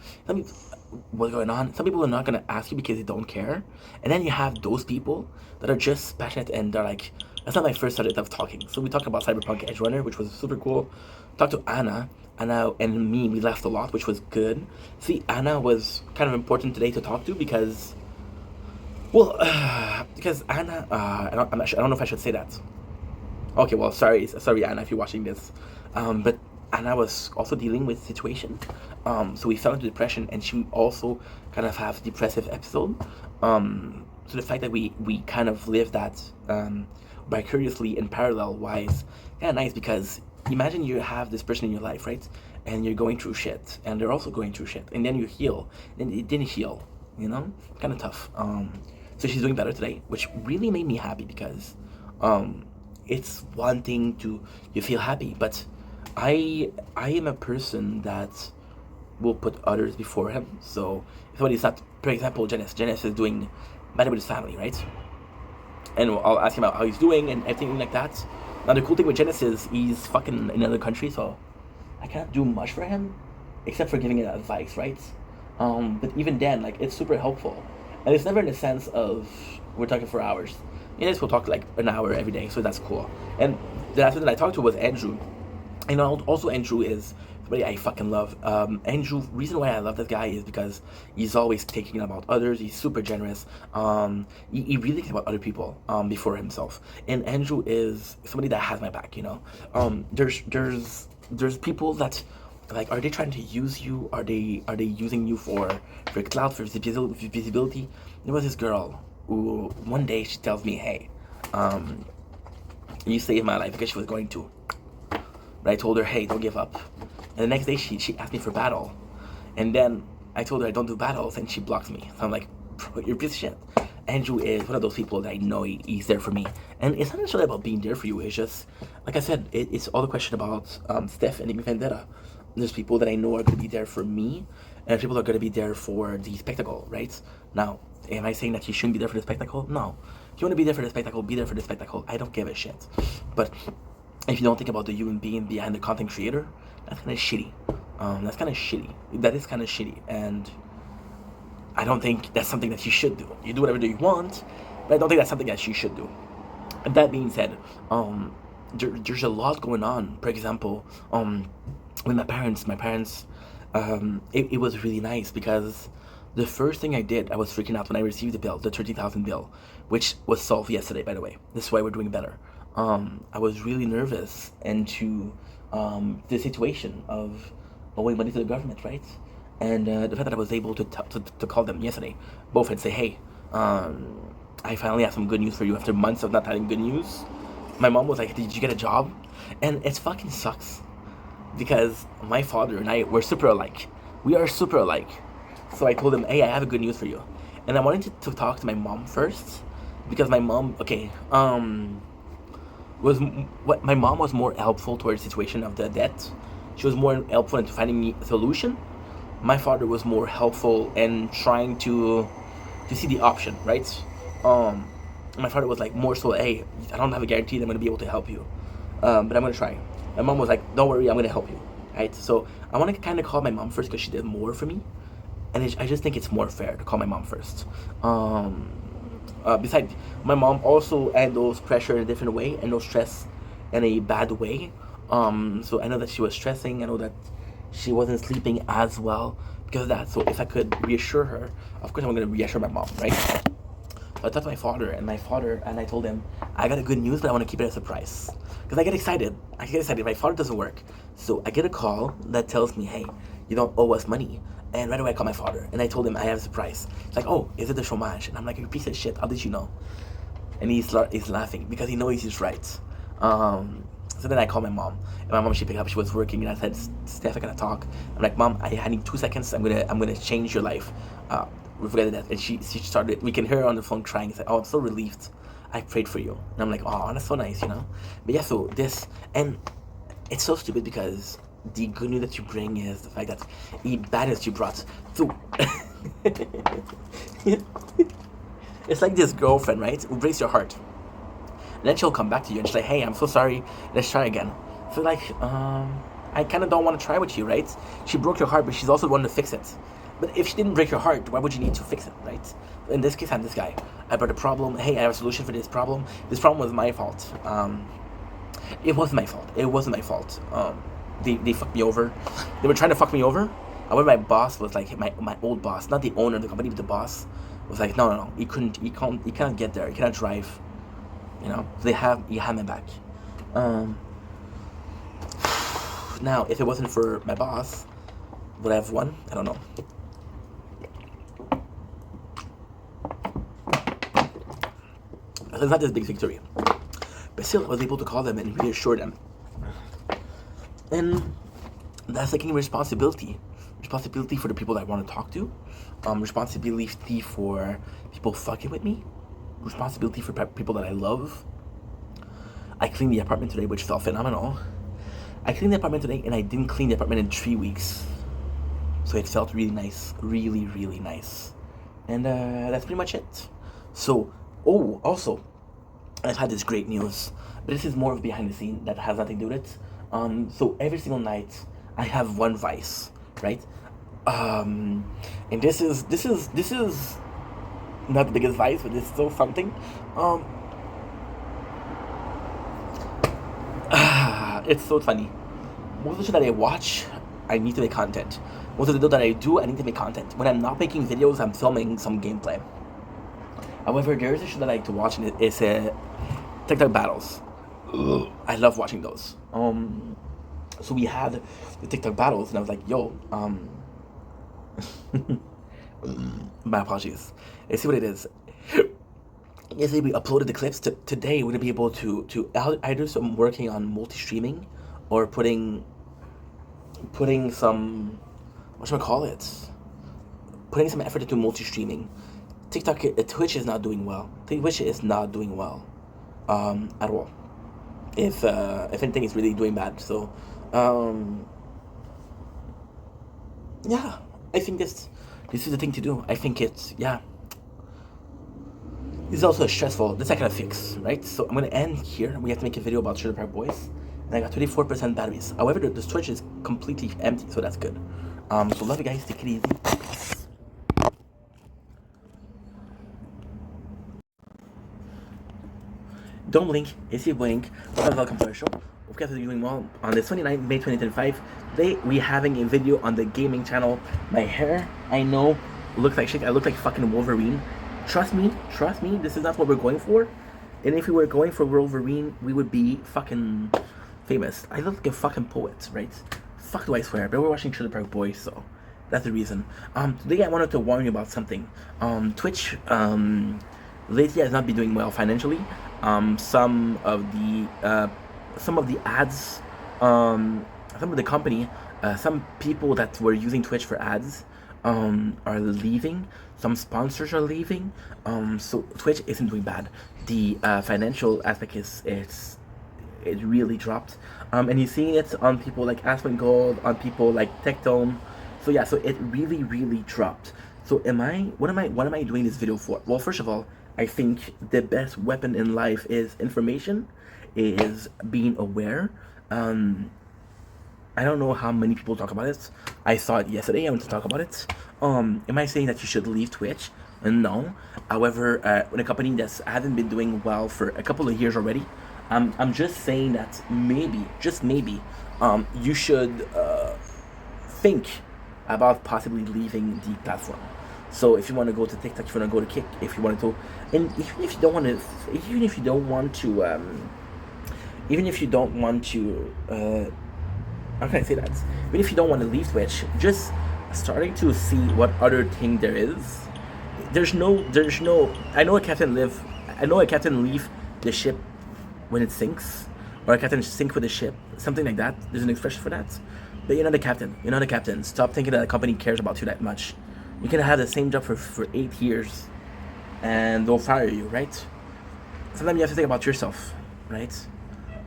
What's going on? Some people are not gonna ask you because they don't care. And then you have those people that are just passionate and they're like, that's not my first subject of talking. So we talked about Cyberpunk Edge Runner, which was super cool. Talked to Anna and me, we laughed a lot, which was good. See, Anna was kind of important today to talk to because, well, because Anna, I don't know if I should say that. Okay, well, sorry, Anna, if you're watching this. But Anna was also dealing with situation. So we fell into depression, and she also kind of have depressive episode. So the fact that we kind of live that vicariously in parallel wise, kind of nice, because imagine you have this person in your life, right? And you're going through shit, and they're also going through shit, and then you heal, and it didn't heal, you know? Kind of tough. So she's doing better today, which really made me happy because it's one thing to you feel happy, but I am a person that will put others before him. So if somebody's not, for example, Janice is doing better with his family, right? And I'll ask him about how he's doing and everything like that. Now the cool thing with Janice is he's fucking in another country, so I can't do much for him except for giving it advice, right? But even then, like, it's super helpful, and it's never in the sense of we're talking for hours. Yes, we'll talk like an hour every day, so that's cool. And the last one that I talked to was Andrew. And also Andrew is somebody I fucking love. Andrew, reason why I love this guy is because he's always thinking about others. He's super generous. He really thinks about other people before himself. And Andrew is somebody that has my back, you know. There's people that Like, are they trying to use you? Are they using you for clout, for visibility? There was this girl who one day she tells me, "Hey, um, you saved my life," because she was going to. But I told her, "Hey, don't give up." And the next day she asked me for battle, and then I told her I don't do battles, and she blocked me. So I'm like, "Bro, you're a piece of shit." Andrew is one of those people that I know he's there for me, and it's not necessarily about being there for you. It's just, like I said, it's all the question about Steph and Amy Vendetta. There's people that I know are going to be there for me, and people are going to be there for the spectacle, right? Now, am I saying that you shouldn't be there for the spectacle? No. If you want to be there for the spectacle, be there for the spectacle. I don't give a shit. But if you don't think about the human being behind the content creator, that's kind of shitty. That's kind of shitty. That is kind of shitty, and I don't think that's something that you should do. You do whatever you want, but I don't think that's something that you should do. And that being said, there's a lot going on. For example, with my parents, it was really nice because the first thing I did, I was freaking out when I received the bill, the 30,000 bill, which was solved yesterday, by the way. This is why we're doing better. I was really nervous into the situation of owing money to the government, right? And the fact that I was able to call them yesterday, both, and say, "Hey, I finally have some good news for you after months of not having good news." My mom was like, "Did you get a job?" And it fucking sucks because my father and I were super alike. We are super alike. So I told him, "Hey, I have a good news for you." And I wanted to talk to my mom first because my mom, my mom was more helpful towards the situation of the debt. She was more helpful into finding me a solution. My father was more helpful in trying to see the option, right? My father was like more so, "Hey, I don't have a guarantee that I'm gonna be able to help you, but I'm gonna try." My mom was like, "Don't worry, I'm gonna help you," right? So I want to kind of call my mom first because she did more for me, and I just think it's more fair to call my mom first. Besides, my mom also handles pressure in a different way and no stress in a bad way. So I know that she was stressing. I know that she wasn't sleeping as well because of that. So if I could reassure her, of course I'm gonna reassure my mom, right? So I talked to my father, and I told him, "I got a good news, but I want to keep it a surprise." Because I get excited. My father doesn't work. So I get a call that tells me, "Hey, you don't owe us money." And right away I call my father, and I told him I have a surprise. It's like, "Oh, is it the chômage?" And I'm like, "You piece of shit, how did you know?" And he's laughing because he knows he's right. So then I called my mom, and my mom, she picked up. She was working, and I said, "Steph, I gotta talk." I'm like, "Mom, I need 2 seconds. I'm gonna change your life. We forget that." And she started. We can hear her on the phone crying. She's like, "Oh, I'm so relieved. I prayed for you." And I'm like, "Oh, that's so nice, you know." But yeah, so this, and it's so stupid because the good news that you bring is the fact that the bad news you brought. So it's like this girlfriend, right, who breaks your heart. And then she'll come back to you and she's like, "Hey, I'm so sorry. Let's try again." So like, I kind of don't want to try with you, right? She broke your heart, but she's also the one to fix it. But if she didn't break your heart, why would you need to fix it, right? In this case, I'm this guy. I brought a problem. Hey, I have a solution for this problem. This problem was my fault. It wasn't my fault. It wasn't my fault. They fucked me over. They were trying to fuck me over. However, my boss was like, my old boss, not the owner of the company, but the boss was like, no. He can't get there. He cannot drive. You know, so he had my back. Now, if it wasn't for my boss, would I have won? I don't know. It's not this big victory, but still, I was able to call them and reassure them. And that's taking responsibility for the people that I want to talk to, responsibility for people fucking with me, responsibility for people that I love. I cleaned the apartment today, which felt phenomenal. I cleaned the apartment today, and I didn't clean the apartment in 3 weeks, so it felt really nice, really, really nice. And that's pretty much it. So, also, I've had this great news, but this is more of behind the scene that has nothing to do with it. So every single night, I have one vice, right? And this is not the biggest vice, but it's still something. It's so funny. Most of the shit that I watch, I need to make content. Most of the that I do, I need to make content. When I'm not making videos, I'm filming some gameplay. However, there is a show that I like to watch, and it's TikTok battles. I love watching those. So we had the TikTok battles, and I was like, yo, my apologies. You see what it is. Yesterday we uploaded the clips. Today we're gonna be able to either some working on multi-streaming, or putting some, what should I call it? Putting some effort into multi-streaming. TikTok, Twitch is not doing well. Twitch is not doing well, at all. If anything, it's really doing bad. So, yeah, I think this is the thing to do. I think it's, yeah. This is also stressful. This I gotta fix, right? So I'm gonna end here. We have to make a video about Trailer Park Boys, and I got 24% batteries. However, the storage is completely empty, so that's good. So love you guys. Take it easy. Peace. Don't blink. It's your blink. Welcome to our show. Hope you guys are doing well. On the 29th May 2025, today we're having a video on the gaming channel. My hair, I know, looks like shit. I look like fucking Wolverine. Trust me, this is not what we're going for. And if we were going for Wolverine, we would be fucking famous. I look like a fucking poet, right? Fuck do I swear, but we're watching Trailer Park Boys, so that's the reason. Today I wanted to warn you about something. Twitch, lately has not been doing well financially. Some of the ads, some of the company, some people that were using Twitch for ads, are leaving. Some sponsors are leaving. So Twitch isn't doing bad. The financial aspect it really dropped. And you're seeing it on people like Asmongold, on people like Tectone. So yeah, so it really dropped. So what am I doing this video for? Well, first of all, I think the best weapon in life is information, is being aware. I don't know how many people talk about it. I saw it yesterday. I want to talk about it. Am I saying that you should leave Twitch? No. However, when a company that hasn't been doing well for a couple of years already, I'm just saying that maybe, just maybe, you should think about possibly leaving the platform. So if you want to go to TikTok, if you want to go to Kick, if you want to, and even if you don't want to, how can I say that? Even if you don't want to leave Twitch, just starting to see what other thing there is. There's no. I know a captain leave the ship when it sinks, or a captain sink with the ship, something like that. There's an expression for that. But you're not a captain. You're not a captain. Stop thinking that a company cares about you that much. You can have the same job for 8 years, and they'll fire you, right? Sometimes you have to think about yourself, right?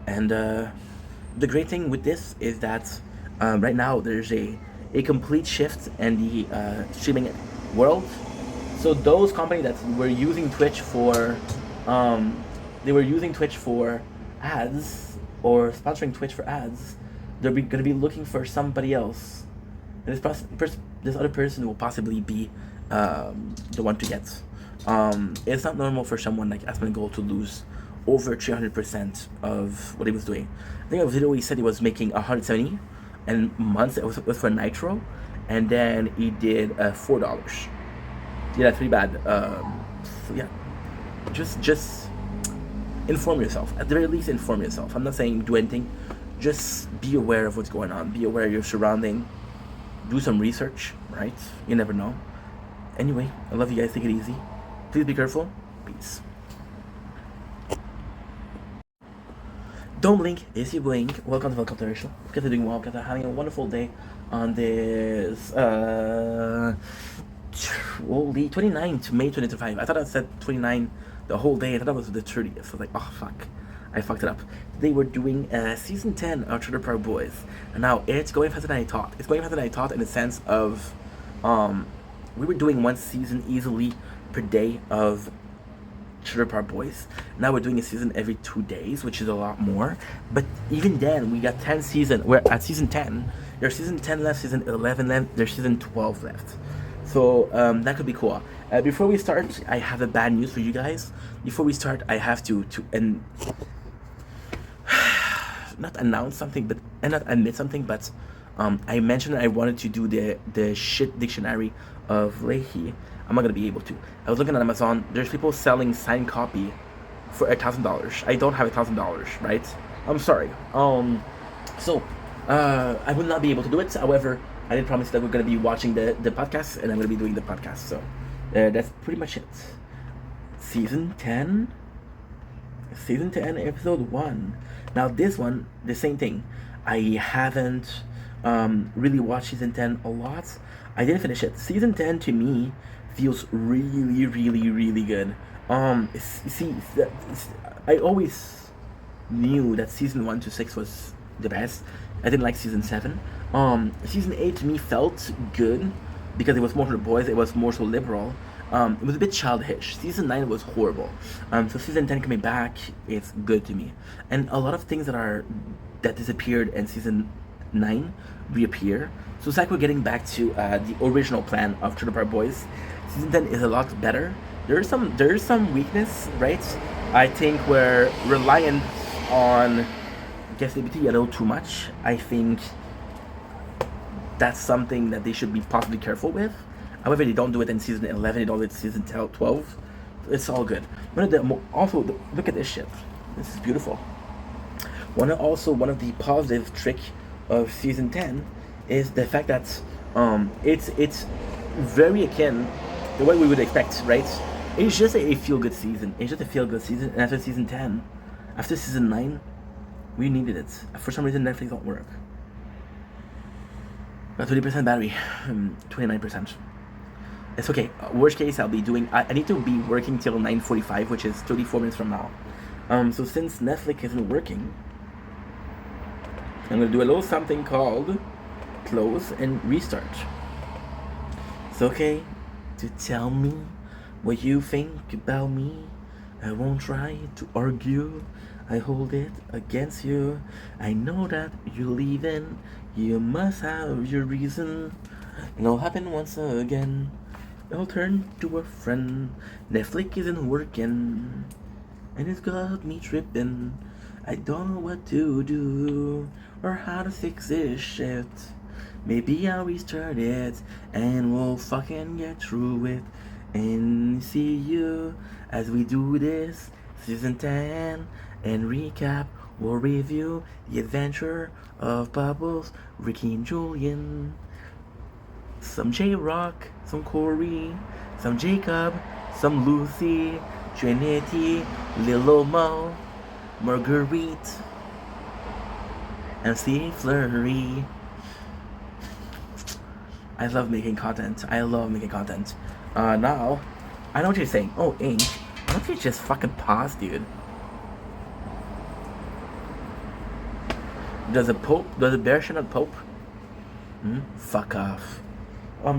And the great thing with this is that right now there's a complete shift in the streaming world. So those companies that were using Twitch for ads, or sponsoring Twitch for ads, they're going to be looking for somebody else, and this other person will possibly be the one to get. It's not normal for someone like Asmongold to lose over 300% of what he was doing. I think a video he said he was making 170 and months. It was for Nitro, and then he did $4. Yeah, that's pretty bad. So yeah, just inform yourself. At the very least, inform yourself. I'm not saying do anything. Just be aware of what's going on. Be aware of your surrounding. Do some research, right? You never know. Anyway, I love you guys. Take it easy. Please be careful. Peace. Don't blink. It's your blink. Welcome to our show. Hope you guys are doing well. Hope you guys are having a wonderful day on this holy 29th May 2025. I thought I said 29 the whole day. I thought that was the 30th. So I was like, oh fuck, I fucked it up. They were doing season 10 of Trailer Park Boys, and now it's going faster than I thought. It's going faster than I thought in the sense of we were doing one season easily per day of Trailer Park Boys. Now we're doing a season every 2 days, which is a lot more. But even then, we got 10 season. We're at season 10. There's season 10 left, season 11 left. There's season 12 left. So that could be cool. Before we start, I have a bad news for you guys. Before we start, I have to not announce something, but and not admit something. But I mentioned I wanted to do the shit dictionary of Leahy. I'm not gonna be able to. I was looking at Amazon. There's people selling signed copy for $1,000. I don't have $1,000, right? I'm sorry. So I will not be able to do it. However, I did promise that we're going to be watching the podcast, and I'm going to be doing the podcast. So that's pretty much it. Season 10. Season 10, episode 1. Now, this one, the same thing. I haven't really watched season 10 a lot. I didn't finish it. Season 10 to me feels really, really, really good. I always knew that season 1 to 6 was the best. I didn't like season 7. Season 8 to me felt good because it was more for the boys, it was more so liberal. It was a bit childish. Season 9 was horrible. So season 10 coming back, it's good to me. And a lot of things that disappeared in season 9 reappear. So it's like we're getting back to the original plan of Trailer Park Boys. Season 10 is a lot better. There's some weakness, right? I think we're reliant on guessability a little too much. I think that's something that they should be possibly careful with. However, they don't do it in season 11, they don't do it in season 12. It's all good. Also, look at this shit. This is beautiful. One of the positive trick of season 10 is the fact that it's very akin to what we would expect, right? It's just a feel-good season. It's just a feel-good season. And after season 10, after season 9, we needed it. For some reason, Netflix don't work. Got 20% battery, 29%. It's okay. Worst case, I'll be doing. I need to be working till 9:45, which is 34 minutes from now. So since Netflix isn't working, I'm gonna do a little something called close and restart. It's okay to tell me what you think about me. I won't try to argue. I hold it against you. I know that you're leaving. You must have your reason. It'll happen once again. I'll turn to a friend. Netflix isn't working, and it's got me tripping. I don't know what to do or how to fix this shit. Maybe I'll restart it and we'll fucking get through it. And see you as we do this season 10 and recap. We'll review the adventure of Bubbles, Ricky, and Julian. Some J-Rock, some Corey, some Jacob, some Lucy, Trinity, Lil Mo, Marguerite, and Steve Flurry. I love making content. Now, I know what you're saying. Oh, Ink, why don't you just fucking pause, dude? Does a bear shit at Pope? Fuck off.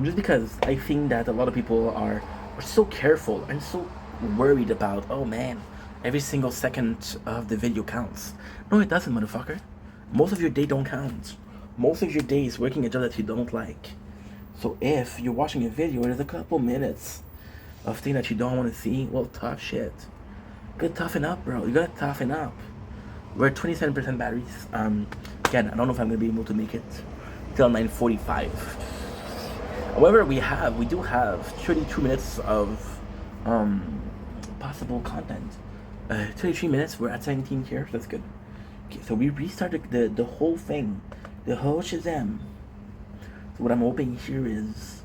Just because I think that a lot of people are so careful and so worried about, oh man, every single second of the video counts. No, it doesn't, motherfucker. Most of your day don't count. Most of your day is working a job that you don't like. So if you're watching a video and there's a couple minutes of things that you don't want to see, well, tough shit. You gotta toughen up, bro. You gotta toughen up. We're at 27% batteries. Again, I don't know if I'm gonna be able to make it till 9:45. However, we do have 32 minutes of possible content. 23 minutes. We're at 17 here. So that's good. Okay, so we restarted the whole thing, the whole Shazam. So what I'm hoping here is,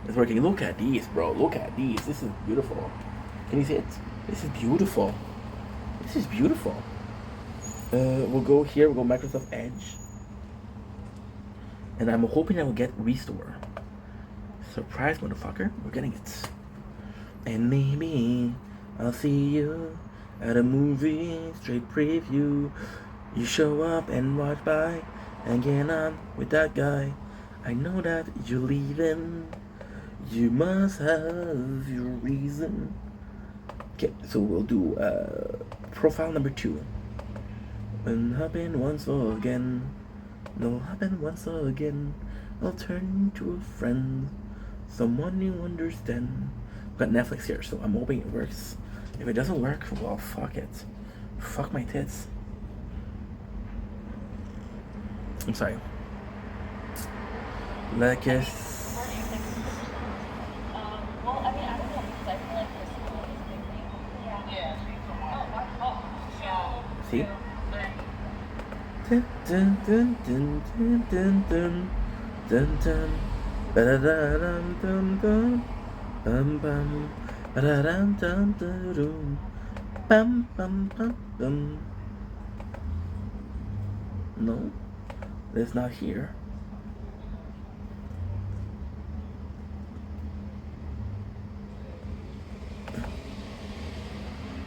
it's working. Look at these, bro. Look at these. This is beautiful. Can you see it? This is beautiful. This is beautiful. We'll go here. We'll go Microsoft Edge. And I'm hoping I will get Restore. Surprise, motherfucker. We're getting it. And maybe I'll see you at a movie, straight preview. You show up and watch by and get on with that guy. I know that you're leaving. You must have your reason. Okay, so we'll do profile number 2. And happen once again. No, happen once again. I'll turn to a friend, someone you understand. Got Netflix here, so I'm hoping it works. If it doesn't work, well, fuck it. Fuck my tits. I'm sorry. Like Well, I mean, I don't know, because I feel like this one is big. Yeah. see? Dun dun dun dun dun dun dun dun. Ba-da-da-dum dum dum. Bum bum. Ba-da-dum dum dum dum. Bum bum bum bum. No, it's not here.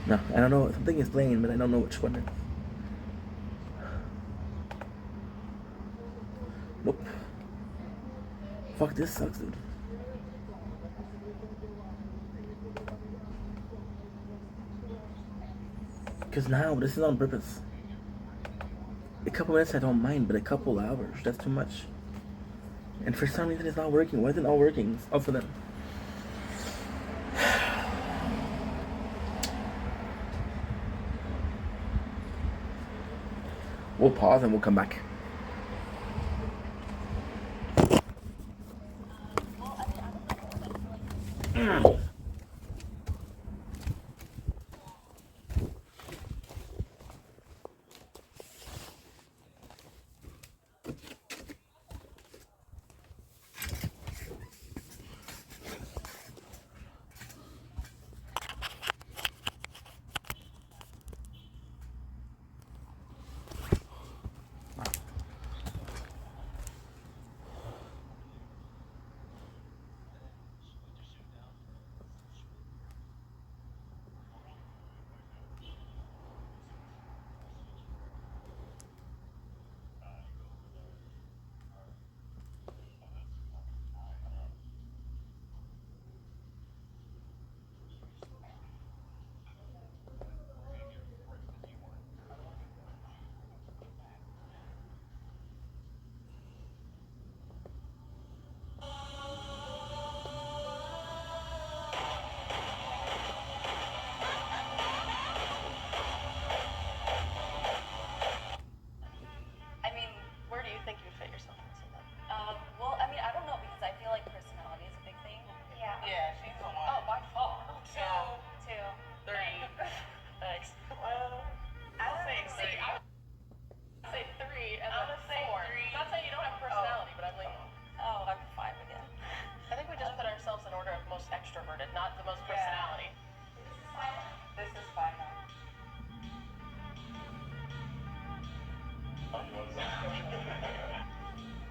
No, I don't know. Something is playing, but I don't know which one. Nope. Fuck, this sucks, dude. Because now, this is on purpose. A couple minutes I don't mind, but a couple hours, that's too much. And for some reason it's not working. Why is it not working? All for them. We'll pause and we'll come back. Well, I mean, I don't know because I feel like I mean, where do you think you would fit yourself in someone? Well, I mean, I don't know because I feel like personality is a big thing. Yeah. Yeah, she's the one. Oh, by far. Yeah. Two. Three. Thanks. Well, I'll say three. I would say three and I'm then gonna say four. three. Not saying you don't have personality, but I'm like, oh, I'm five again. I think we just put ourselves in order of most extroverted, not the most personality. This is fine now.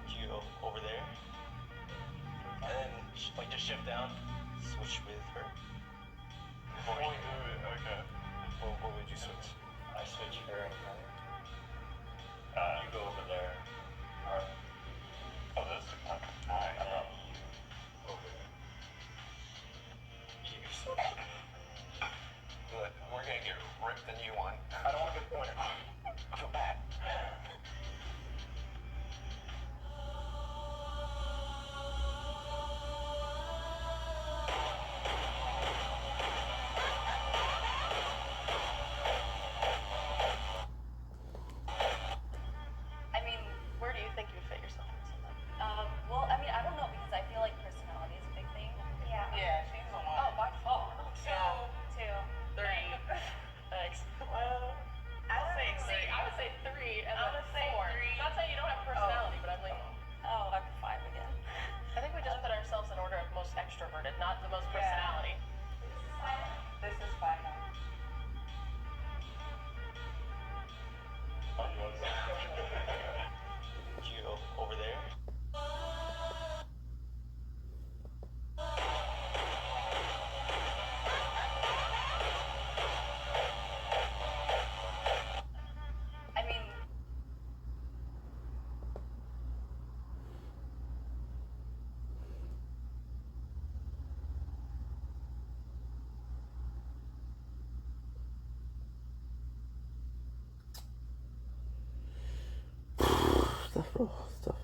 You go over there, and then like just shift down, switch with her. Okay. What would you switch? I switch her and Kelly. You go over there. Alright. Oh, this. Alright. Over there. You switch. Look, we're gonna get ripped a new one. I don't want to get pointed. I feel bad. I mean, where do you think you would fit yourself in someone? Well, I mean, I don't know because I feel like personality is a big thing. Yeah. Yeah, she's the one. Oh, by far. Yeah. Two. Three. Thanks. Well, I'll say three. I would say three and I'm then gonna say four. three. Not saying you don't have personality, but I'm like, oh, I'm five again. I think we just put ourselves in order of most extroverted, not the most personality. This is fine now. You go over there. I mean, Stuff, bro. Stuff.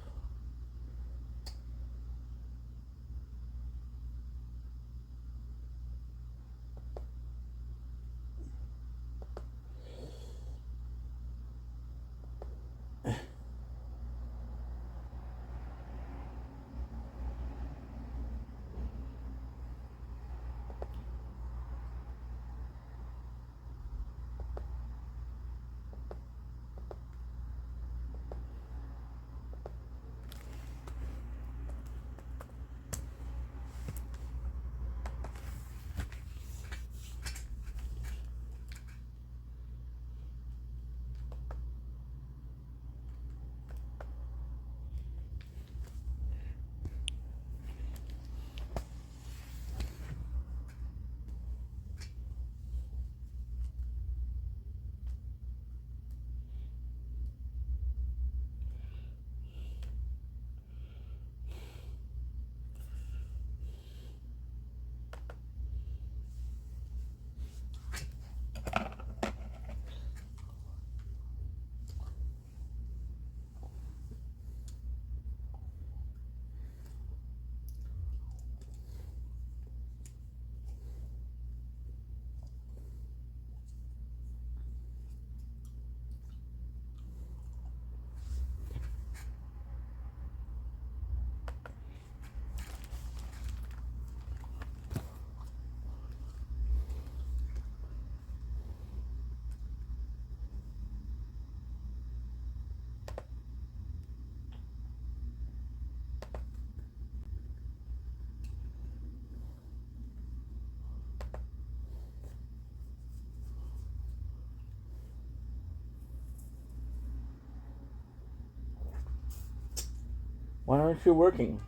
Why aren't you working?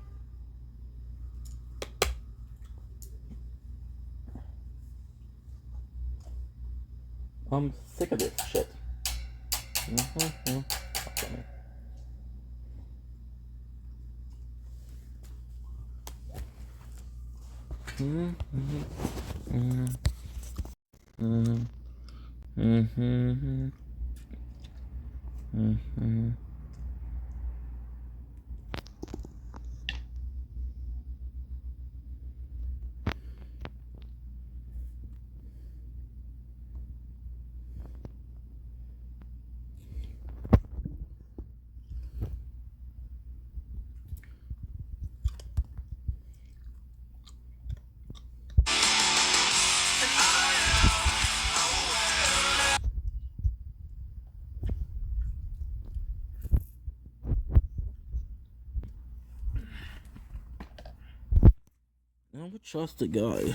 I'm sick of this shit. Okay. I would trust the guy.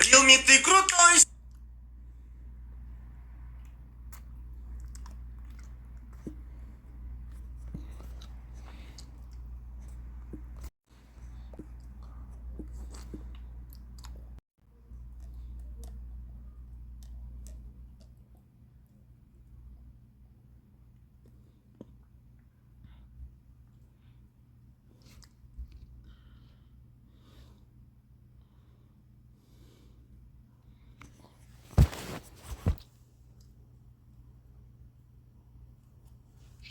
Realme, ты крутой!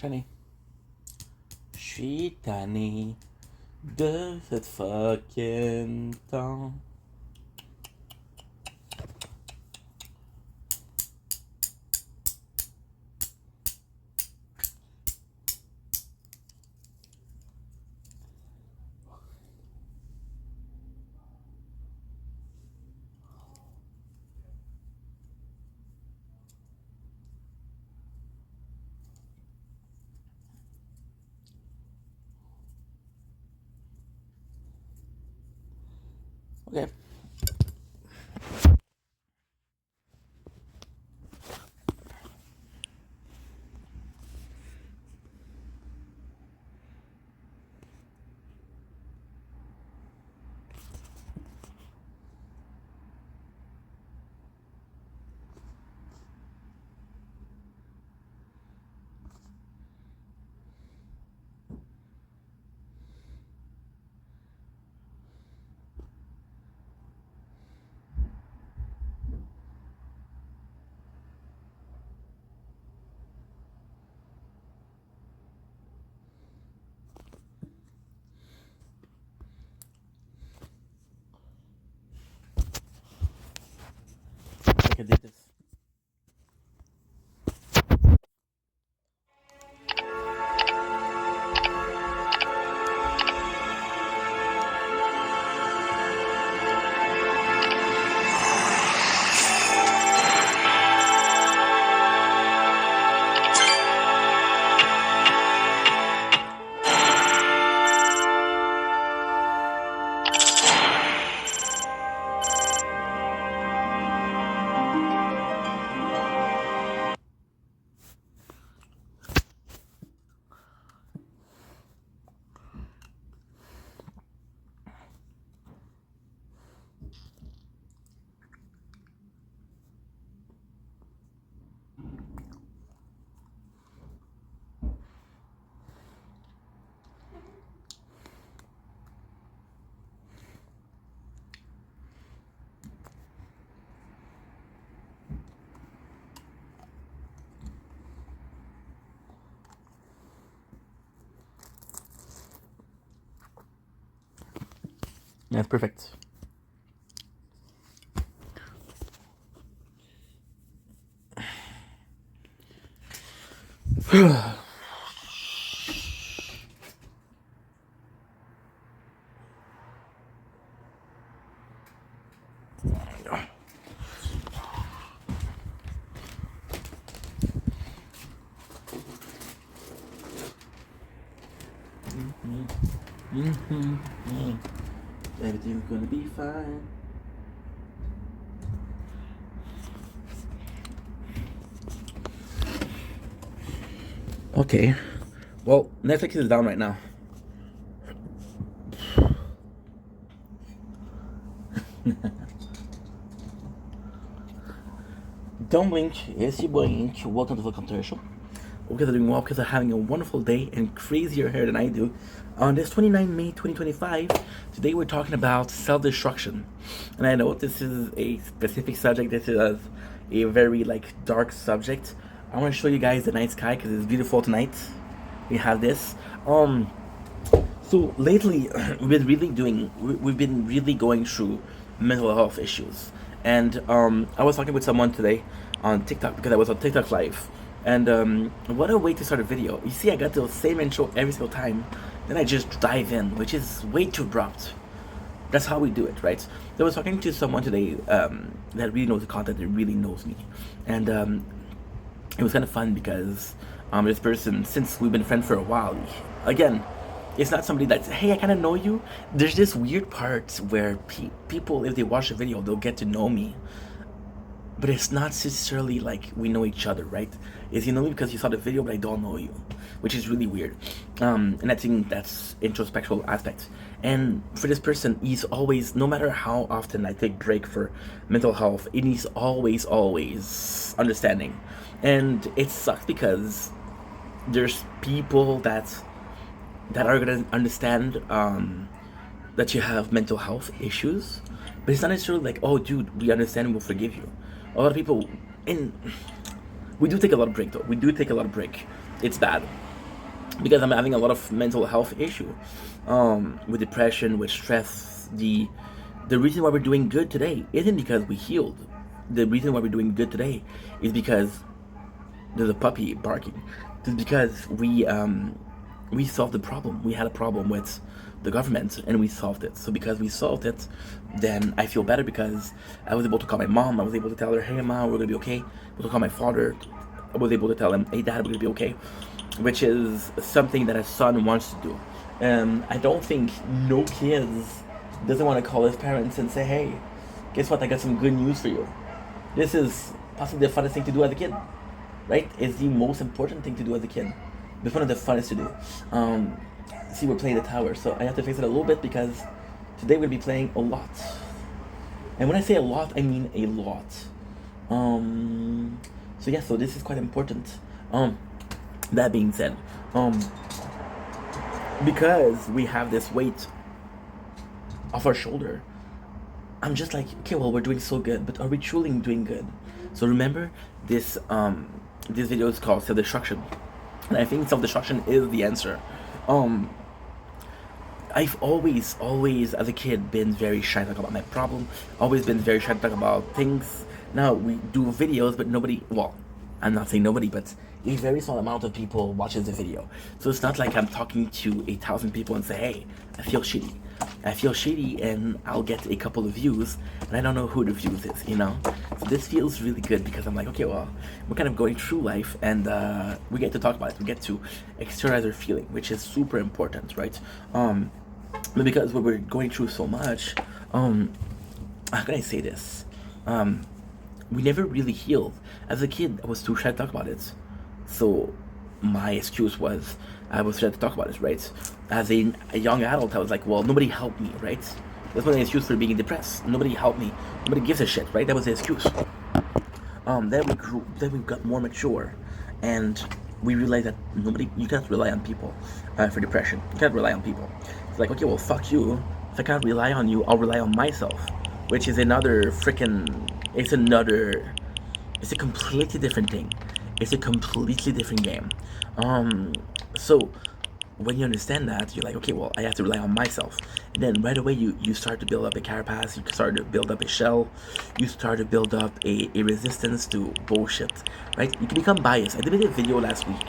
Shani. Je suis tanné de cette fucking temps. Okay. I can do this. That's perfect. Everything's gonna be fine. Okay. Well, Netflix is down right now. Don't blink, it's your boy Ink. Welcome to the commercial. Hope you guys are doing well because they're having a wonderful day and crazier hair than I do. On this 29 May 2025, today we're talking about self-destruction. And I know this is a specific subject, this is a very dark subject. I want to show you guys the night sky because it's beautiful tonight. We have this. So lately we've been really going through mental health issues. And I was talking with someone today on TikTok because I was on TikTok live. And what a way to start a video. You see, I got the same intro every single time. Then I just dive in, which is way too abrupt. That's how we do it, right? So I was talking to someone today that really knows the content, that really knows me. And it was kind of fun because this person, since we've been friends for a while, again, it's not somebody that's, hey, I kind of know you. There's this weird part where people, if they watch the video, they'll get to know me. But it's not necessarily like we know each other, right? It's you know me because you saw the video, but I don't know you, which is really weird. And I think that's introspectual aspect. And for this person, he's always, no matter how often I take break for mental health, and he's always understanding. And it sucks because there's people that are gonna understand that you have mental health issues, but it's not necessarily like, oh dude, we understand and we'll forgive you. A lot of people, and we do take a lot of break though. We do take a lot of break. It's bad because I'm having a lot of mental health issue, with depression, with stress. The reason why we're doing good today isn't because we healed. The reason why we're doing good today is because there's a puppy barking. It's because we solved the problem. We had a problem with the government and we solved it. So because we solved it, then I feel better because I was able to call my mom. I was able to tell her, hey mom, we're gonna be okay. I was able to call my father. I was able to tell him, hey dad, we're gonna be okay. Which is something that a son wants to do. I don't think no kids doesn't want to call his parents and say, hey, guess what, I got some good news for you. This is possibly the funnest thing to do as a kid, right? It's the most important thing to do as a kid. It's one of the funnest to do. See, we're playing the tower, so I have to fix it a little bit because today we're gonna be playing a lot. And when I say a lot, I mean a lot. So yeah, so this is quite important. That being said, because we have this weight off our shoulder, I'm just like, okay, well, we're doing so good, but are we truly doing good? So remember, this video is called self-destruction. And I think self-destruction is the answer. I've always, as a kid, been very shy to talk about my problem. Always been very shy to talk about things. Now, we do videos, but nobody, well, I'm not saying nobody, but a very small amount of people watches the video. So it's not like I'm talking to 1,000 people and say, hey, I feel shitty. I feel shitty and I'll get a couple of views and I don't know who the views is, you know? So this feels really good because I'm like, okay, well, we're kind of going through life and we get to talk about it. We get to externalize our feeling, which is super important, right? But because we're going through so much, how can I say this? We never really healed. As a kid, I was too shy to talk about it. So my excuse was I was shy to talk about it, right? As a young adult, I was like, well, nobody helped me, right? That's my excuse for being depressed. Nobody helped me. Nobody gives a shit, right? That was the excuse. Then we grew, then we got more mature, and we realized that you can't rely on people for depression. You can't rely on people. It's like, okay, well, fuck you. If I can't rely on you, I'll rely on myself, which is it's a completely different thing. It's a completely different game. So when you understand that, you're like, okay, well, I have to rely on myself. And then right away, you start to build up a carapace, you start to build up a shell, you start to build up a resistance to bullshit, right? You can become biased. I did a video last week,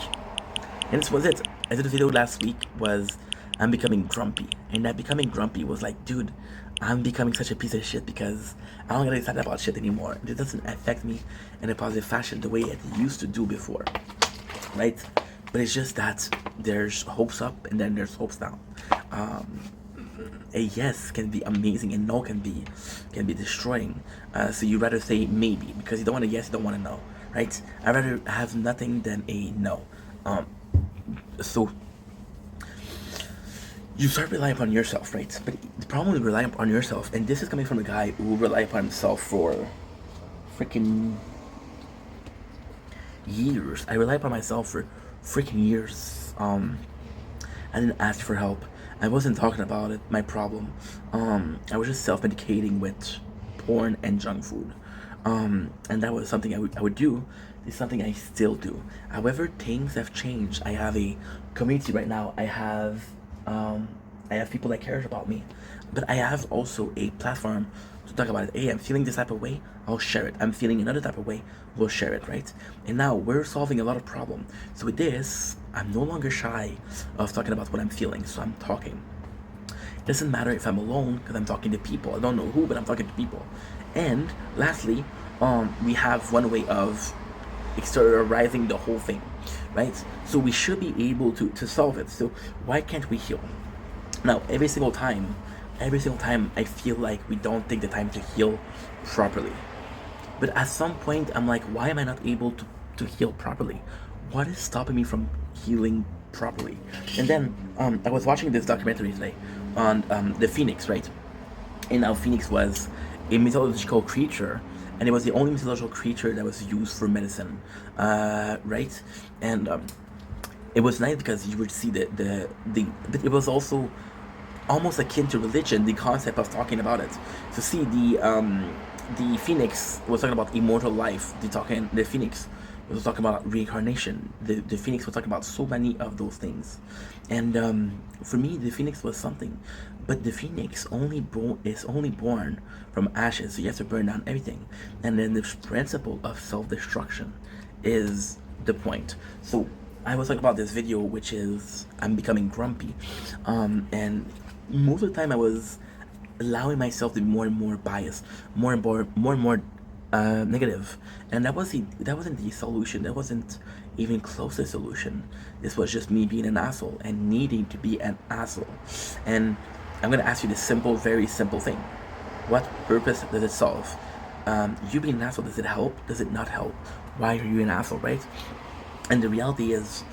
and this was it. I did a video last week was I'm becoming grumpy. And that becoming grumpy was like, dude, I'm becoming such a piece of shit because I don't get excited about shit anymore. It doesn't affect me in a positive fashion the way it used to do before, right? But it's just that there's hopes up and then there's hopes down. A yes can be amazing and no can be destroying. So you rather say maybe because you don't want a yes, you don't want a no, right? I'd rather have nothing than a no. So you start relying upon yourself, right? But the problem with relying upon yourself, and this is coming from a guy who relied upon himself for freaking years. I relied upon myself for freaking years. I didn't ask for help. I wasn't talking about it, my problem. I was just self-medicating with porn and junk food. And that was something I would do. It's something I still do. However, things have changed. I have a community right now. I have people that cares about me. But I have also a platform to talk about it. Hey, I'm feeling this type of way, I'll share it. I'm feeling another type of way, we'll share it, right? And now we're solving a lot of problem. So with this, I'm no longer shy of talking about what I'm feeling, so I'm talking. It doesn't matter if I'm alone, because I'm talking to people. I don't know who, but I'm talking to people. And lastly, we have one way of exteriorizing the whole thing, right? So we should be able to solve it. So why can't we heal? Now, every single time I feel like we don't take the time to heal properly. But at some point, I'm like, why am I not able to heal properly? What is stopping me from healing properly? And then I was watching this documentary today on the Phoenix, right? And how Phoenix was a mythological creature, and it was the only mythological creature that was used for medicine, right? And it was nice because you would see but it was also almost akin to religion, the concept of talking about it. So see, the Phoenix was talking about immortal life. The Phoenix was talking about reincarnation. The Phoenix was talking about so many of those things. And for me, the Phoenix was something. But the Phoenix is only born from ashes, so you have to burn down everything. And then the principle of self-destruction is the point. So I was talking about this video, which is I'm becoming grumpy, and most of the time I was allowing myself to be more and more biased, more and more negative, and that wasn't the solution. That wasn't even close to the solution. This was just me being an asshole and needing to be an asshole. And I'm gonna ask you this very simple thing: what purpose does it solve? You being an asshole, does it help? Does it not help? Why are you an asshole, right? And the reality is,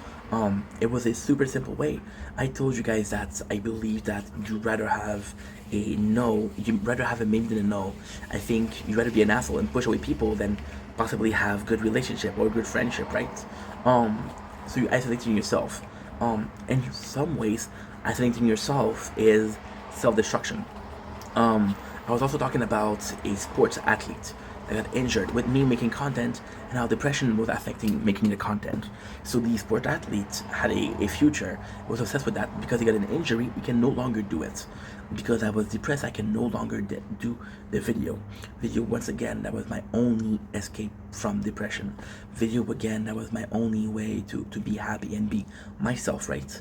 it was a super simple way. I told you guys that I believe that you'd rather have a no, you'd rather have a maybe than a no. I think you'd rather be an asshole and push away people than possibly have good relationship or good friendship, right? So you're isolating yourself. In some ways, isolating yourself is self-destruction. I was also talking about a sports athlete that got injured with me making content and how depression was affecting making the content. So the sport athlete had a future, was obsessed with that. Because he got an injury, he can no longer do it. Because I was depressed, I can no longer do the video. Once again, that was my only escape from depression. Video again, that was my only way to be happy and be myself, right?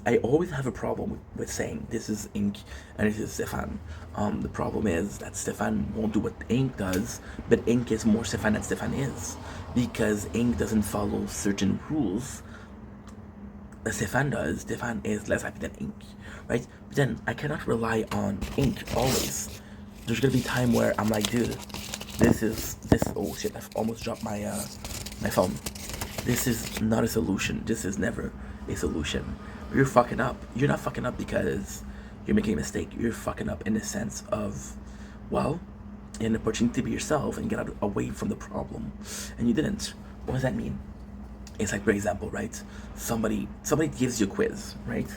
I always have a problem with saying this is Ink and this is Stefan. The problem is that Stefan won't do what Ink does, but Ink is more Stefan than Stefan is, because Ink doesn't follow certain rules that Stefan does. Stefan is less happy than Ink, right? But then I cannot rely on Ink always. There's gonna be time where I'm like, dude, oh shit, I've almost dropped my phone. This is not a solution. This is never a solution. You're fucking up. You're not fucking up because you're making a mistake. You're fucking up in the sense of, well, an opportunity to be yourself and get away from the problem, and you didn't. What does that mean? It's like, for example, right? Somebody gives you a quiz, right?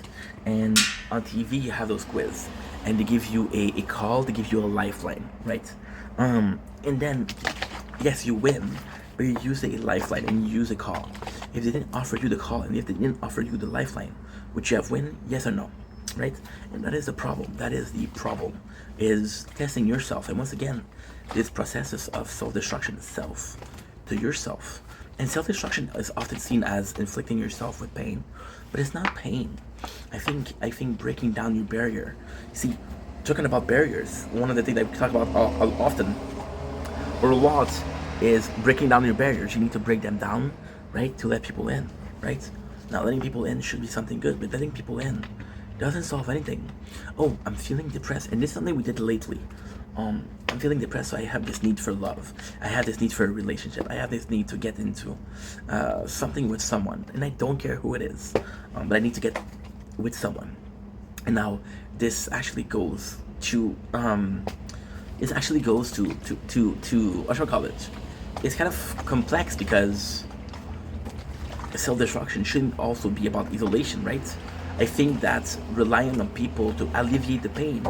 And on TV you have those quiz, and they give you a call, they give you a lifeline, right? And then, yes, you win, but you use a lifeline and you use a call. If they didn't offer you the call and if they didn't offer you the lifeline, would you have win? Yes or no? Right? And that is the problem. That is the problem, is testing yourself. And once again, this process of self-destruction itself to yourself. And self-destruction is often seen as inflicting yourself with pain, but it's not pain. I think breaking down your barrier. See, talking about barriers, one of the things that we talk about often or a lot is breaking down your barriers. You need to break them down, right, to let people in, right? Not letting people in should be something good, but letting people in doesn't solve anything. Oh, I'm feeling depressed, and this is something we did lately. I'm feeling depressed, so I have this need for love. I have this need for a relationship. I have this need to get into something with someone, and I don't care who it is, but I need to get with someone. And now this actually goes to what shall I call it? It's kind of complex because self-destruction shouldn't also be about isolation, right? I think that relying on people to alleviate the pain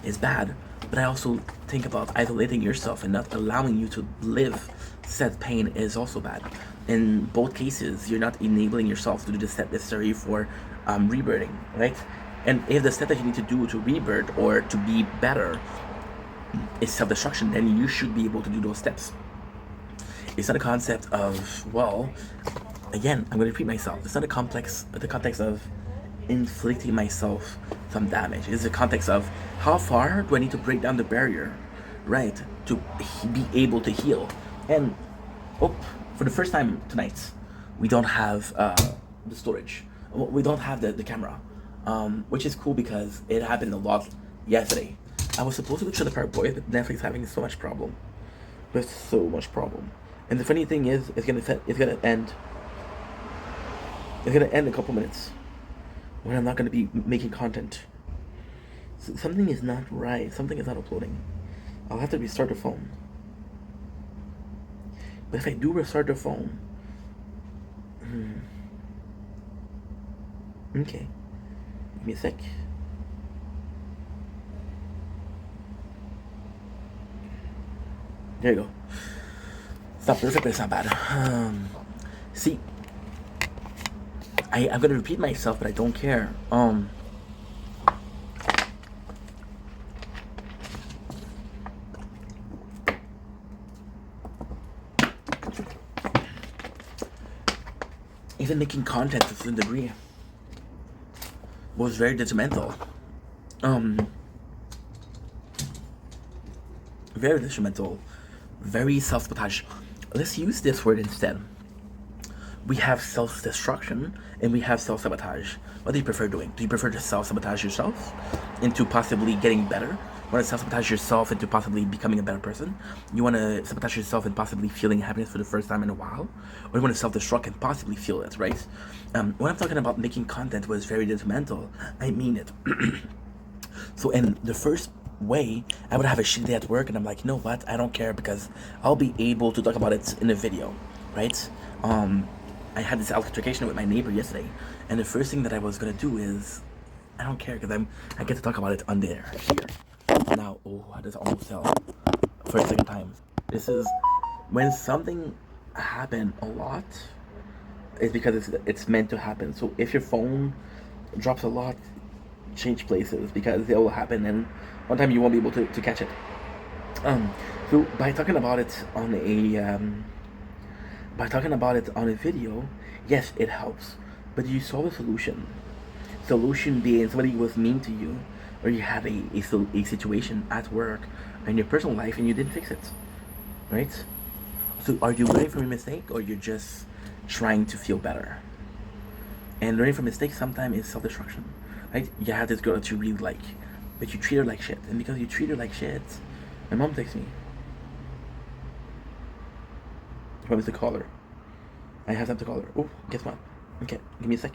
is bad, but I also think about isolating yourself and not allowing you to live said pain is also bad. In both cases, you're not enabling yourself to do the step necessary for rebirthing, right? And if the step that you need to do to rebirth or to be better is self-destruction, then you should be able to do those steps. It's not a concept of, well, again, I'm going to repeat myself. It's not the context of inflicting myself some damage. It's the context of how far do I need to break down the barrier, right, to be able to heal. And for the first time tonight, we don't have the storage. We don't have the camera, which is cool because it happened a lot yesterday. I was supposed to go to the Park Boys, but Netflix having so much problem. There's so much problem. And the funny thing is, it's gonna end in a couple minutes when I'm not gonna be making content. So something is not right. Something is not uploading. I'll have to restart the phone. But if I do restart the phone, okay, give me a sec. There you go. It's not perfect, but it's not bad. See, I'm gonna repeat myself, but I don't care. Even making content to a certain degree was very detrimental. Very detrimental. Very self-sabotage. Let's use this word instead. We have self-destruction and we have self-sabotage. What do you prefer doing? Do you prefer to self-sabotage yourself into possibly getting better? You want to self-sabotage yourself into possibly becoming a better person? You want to sabotage yourself and possibly feeling happiness for the first time in a while? Or you want to self-destruct and possibly feel it, right? When I'm talking about making content was very detrimental, I mean it. So in the first way, I would have a shitty day at work and I'm like, you know what, I don't care because I'll be able to talk about it in a video, right? I had this altercation with my neighbor yesterday, and the first thing that I was gonna do is, I don't care because I get to talk about it on there, here. Now, I just almost fell for a second time. This is, when something happen a lot, it's because it's meant to happen. So if your phone drops a lot, change places because it will happen and one time you won't be able to catch it. So by talking about it on a video, yes, it helps, but you saw the solution. Solution being somebody was mean to you, or you have a situation at work or in your personal life and you didn't fix it, right? So are you learning from your mistake, or you're just trying to feel better? And learning from mistakes sometimes is self-destruction, right? You have this girl that you really like, but you treat her like shit, and because you treat her like shit, my mom texts me. I want to call her. I have time to call her. Oh, guess what? Okay, give me a sec.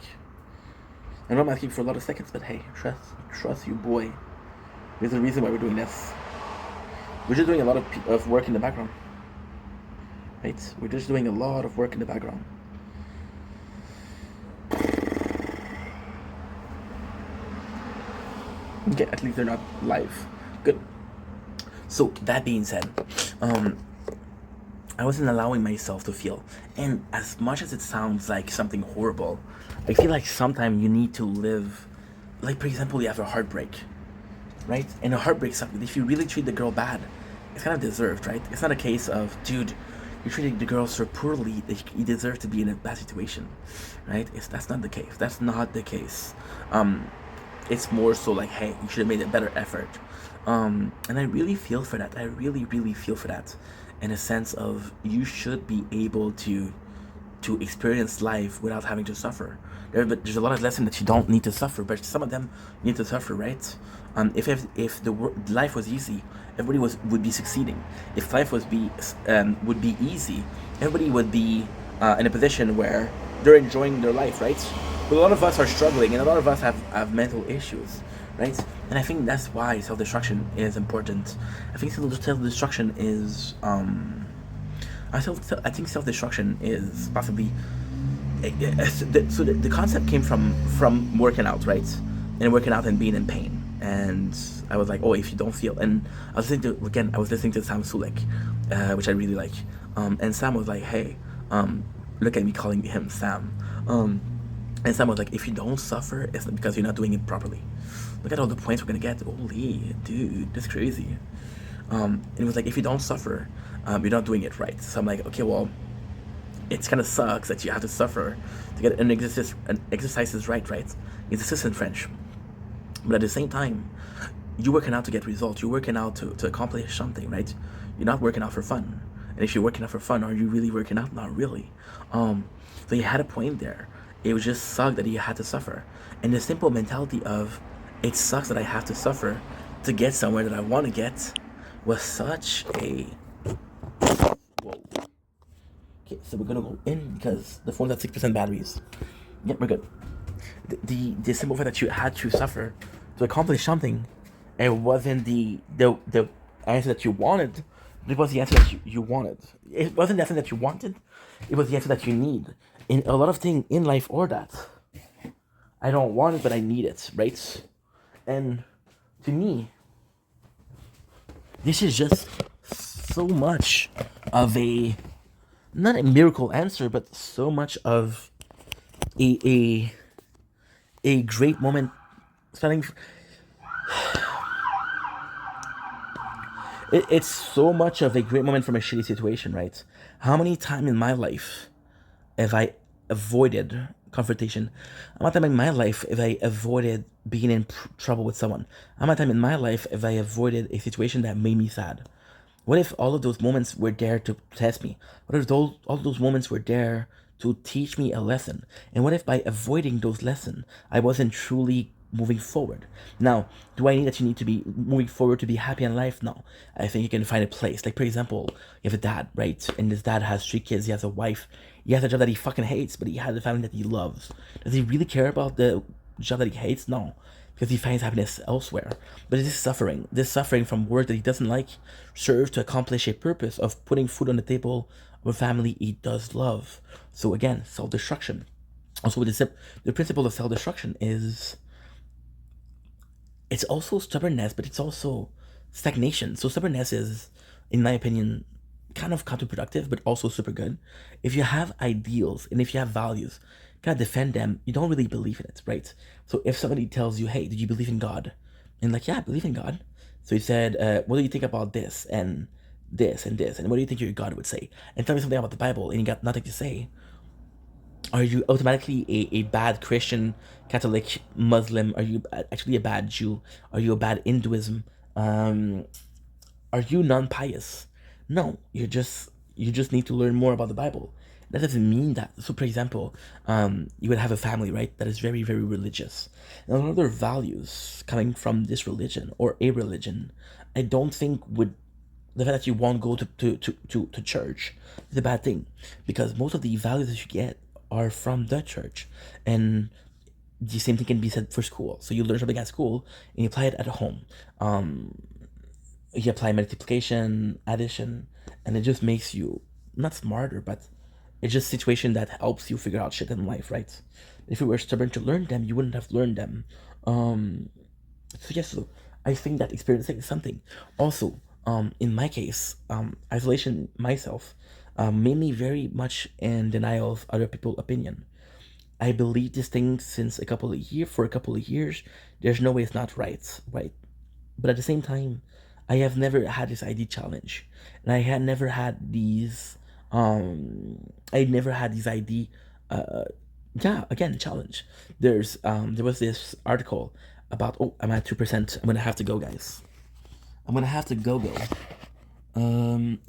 I know I'm asking for a lot of seconds, but hey, trust you, boy. There's a reason why we're doing this. We're just doing a lot of work in the background, right? We're just doing a lot of work in the background. Okay, at least they're not live. Good. So that being said, I wasn't allowing myself to feel. And as much as it sounds like something horrible, I feel like sometimes you need to live, like for example, you have a heartbreak, right? And a heartbreak, if you really treat the girl bad, it's kind of deserved, right? It's not a case of, dude, you're treating the girl so poorly that you deserve to be in a bad situation, right? That's not the case. That's not the case. It's more so like, hey, you should have made a better effort. And I really feel for that. I really, really feel for that. In a sense of, you should be able to to experience life without having to suffer. There's a lot of lessons that you don't need to suffer, but some of them need to suffer, right? If life was easy, everybody would be succeeding. If life would be easy, everybody would be in a position where they're enjoying their life, right? But a lot of us are struggling, and a lot of us have mental issues, right? And I think that's why self-destruction is important. I think self-destruction is I think self-destruction is possibly so the concept came from working out, right? And working out and being in pain. And I was like, oh, if you don't feel, and I was listening to Sam Sulek, which I really like. And Sam was like, hey, look at me calling him Sam. And Sam was like, if you don't suffer, it's because you're not doing it properly. Look at all the points we're gonna get. Holy dude, that's crazy. And it was like, if you don't suffer, you're not doing it right. So I'm like, okay, well, it kind of sucks that you have to suffer to get an exercise is right? Exercise in French. But at the same time, you're working out to get results. You're working out to accomplish something, right? You're not working out for fun. And if you're working out for fun, are you really working out? Not really. So you had a point there. It would just suck that you had to suffer. And the simple mentality of, it sucks that I have to suffer to get somewhere that I want to get was such a... Whoa. Okay, so we're gonna go in because the phone's at 6% batteries. Yep, we're good. The simple fact that you had to suffer to accomplish something, it wasn't the answer that you wanted, but it was the answer that you wanted. It wasn't the answer that you wanted, it was the answer that you need. In a lot of things in life or that, I don't want it, but I need it, right? And to me, this is just so much of a, not a miracle answer, but so much of a great moment starting. It's so much of a great moment from a shitty situation, right? How many times in my life have I avoided confrontation? How many times in my life have I avoided being in trouble with someone? How many times in my life have I avoided a situation that made me sad? What if all of those moments were there to test me? What if all of those moments were there to teach me a lesson? And what if by avoiding those lessons, I wasn't truly moving forward? Now, do I need that you need to be moving forward to be happy in life? No. I think you can find a place. Like, for example, you have a dad, right? And this dad has 3 kids. He has a wife. He has a job that he fucking hates, but he has a family that he loves. Does he really care about the job that he hates? No. Because he finds happiness elsewhere. But this suffering from work that he doesn't like, serves to accomplish a purpose of putting food on the table of a family he does love. So again, self-destruction. Also, with the principle of self-destruction is, it's also stubbornness, but it's also stagnation. So stubbornness is, in my opinion, kind of counterproductive, but also super good. If you have ideals and if you have values, gotta defend them. You don't really believe in it, right? So if somebody tells you, hey, did you believe in God? And like, yeah, I believe in God. So he said, what do you think about this and this and this? And what do you think your God would say? And tell me something about the Bible, and you got nothing to say. Are you automatically a bad Christian, Catholic, Muslim? Are you actually a bad Jew? Are you a bad Hinduism? Are you non-pious? No, you just need to learn more about the Bible. That doesn't mean that. So, for example, you would have a family, right, that is very, very religious. And a lot of their values coming from this religion or a religion, I don't think would, the fact that you won't go to church is a bad thing, because most of the values that you get are from the church. And the same thing can be said for school. So you learn something at school and you apply it at home. You apply multiplication, addition, and it just makes you not smarter, but it's just a situation that helps you figure out shit in life, right? If you were stubborn to learn them, you wouldn't have learned them. So yes, so I think that experiencing is something. Also, in my case, isolation myself made me very much in denial of other people's opinion. I believe this thing for a couple of years. There's no way it's not right? But at the same time, I have never had this ID challenge, and I had never had these. I never had these ID. Challenge. There was this article about. Oh, I'm at 2%. I'm gonna have to go, guys. I'm gonna have to go. Yep, I'm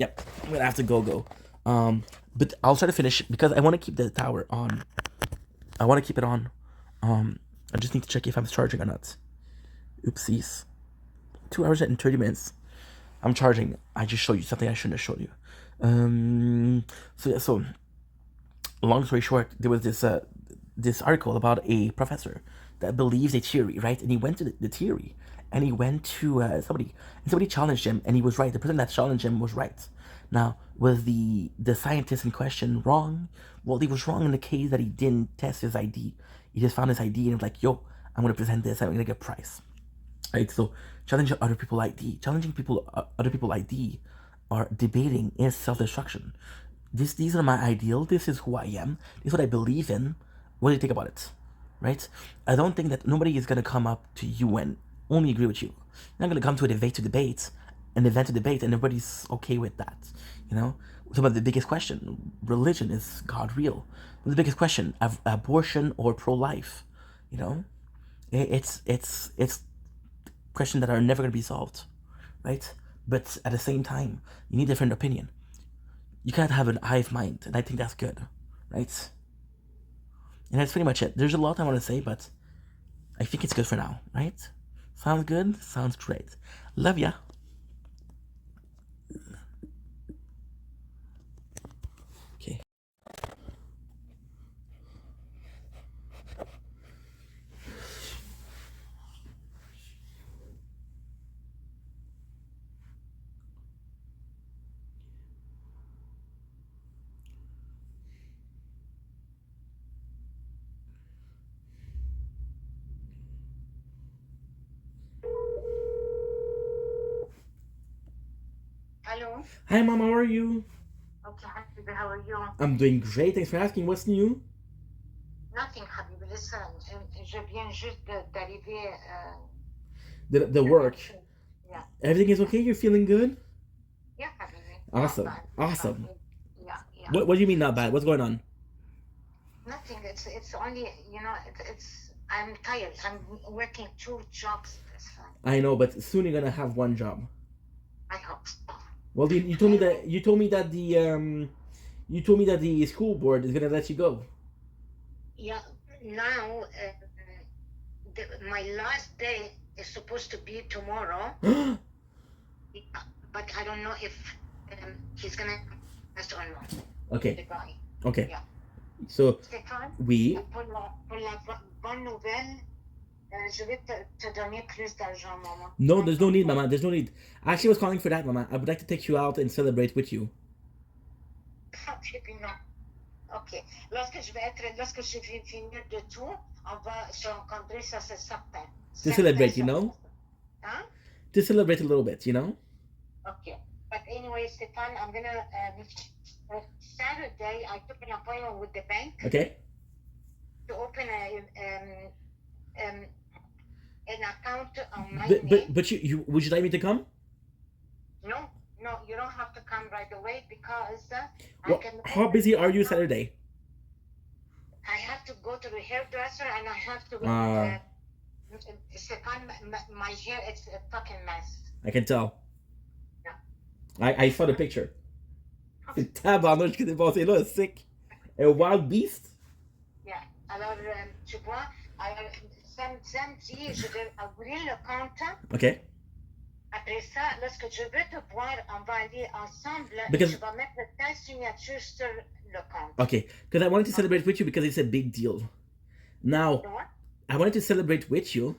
gonna have to go. But I'll try to finish because I want to keep the tower on. I want to keep it on. I just need to check if I'm charging or not. Oopsies. 2 hours and 30 minutes. I'm charging. I just showed you something I shouldn't have showed you. So long story short, there was this article about a professor that believes a theory, right? And he went to the theory, and he went to somebody challenged him, and he was right. The person that challenged him was right. Now, was the scientist in question wrong? Well, he was wrong in the case that he didn't test his ID. He just found his ID and was like, "Yo, I'm gonna present this. I'm gonna get a prize." Right? So challenging other people ID, other people ID, or debating is self-destruction. These are my ideal. This is who I am. This is what I believe in. What do you think about it? Right? I don't think that nobody is gonna come up to you and only agree with you. You're not gonna come to an event to debate, and everybody's okay with that. You know, some of the biggest question: religion, is God real? The biggest question: abortion or pro-life? You know, it's questions that are never gonna be solved, right? But at the same time, you need different opinion. You can't have an hive mind, and I think that's good, right? And that's pretty much it. There's a lot I want to say, but I think it's good for now, right? Sounds good? Sounds great. Love ya. Okay. Hello. Hi, Mom. How are you? Okay, Habibi, how are you? I'm doing great. Thanks for asking. What's new? Nothing, Habibi. Listen, je viens juste d'arriver. The work. Yeah. Everything is okay? You're feeling good? Yeah, Habibi. Awesome. Not bad. Awesome. Yeah, yeah. What do you mean not bad? What's going on? Nothing. It's only, it's I'm tired. I'm working 2 jobs this time. I know, but soon you're gonna have one job. I hope so. Well, you told me that the school board is gonna let you go. Yeah. Now, my last day is supposed to be tomorrow. Yeah, but I don't know if he's gonna ask or not. The Okay. guy. Okay. Yeah. So Stéphane, we. pour la bonne nouvelle, je vais te donner plus d'argent, maman. No, there's no need, Mama. There's no need. I actually was calling for that, Mama. I would like to take you out and celebrate with you. Ok, non. Ok. Lorsque je vais finir de tout, on va se rencontrer, ça c'est certain. To celebrate, you know? Huh? To celebrate a little bit, you know? Okay. But anyway, Stéphane, I'm gonna Saturday I took an appointment with the bank Okay. to open an account on my But name. you would you like me to come? No, you don't have to come right away because Well, how busy are you Saturday? I have to go to the hairdresser and I have to. Stéphane, my hair it's a fucking mess. I can tell. Yeah. I saw the picture. Tabarnouche qui s'est passé là, sick. A wild beast? Yeah. Alors, tu vois, samedi, je vais ouvrir le compte. Okay. Après ça, lorsque je veux te voir, on va aller ensemble Because- et je vais mettre ta signature sur le compte. Okay. Because I wanted to celebrate with you because it's a big deal. Now, You know what? I wanted to celebrate with you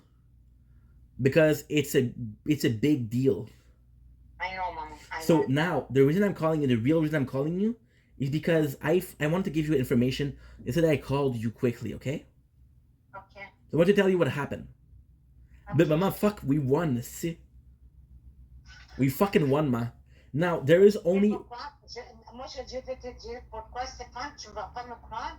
because it's a big deal. I know, Mama. I So know. now, the reason I'm calling you, the real reason I'm calling you, is because I want to give you information. Instead, I called you quickly, okay? Okay. So I want to tell you what happened. But Mama, fuck, we won, see? We fucking won, ma. Now, there is only... Moi, je vais te dire pourquoi, Stéphane, tu ne vas pas me croire.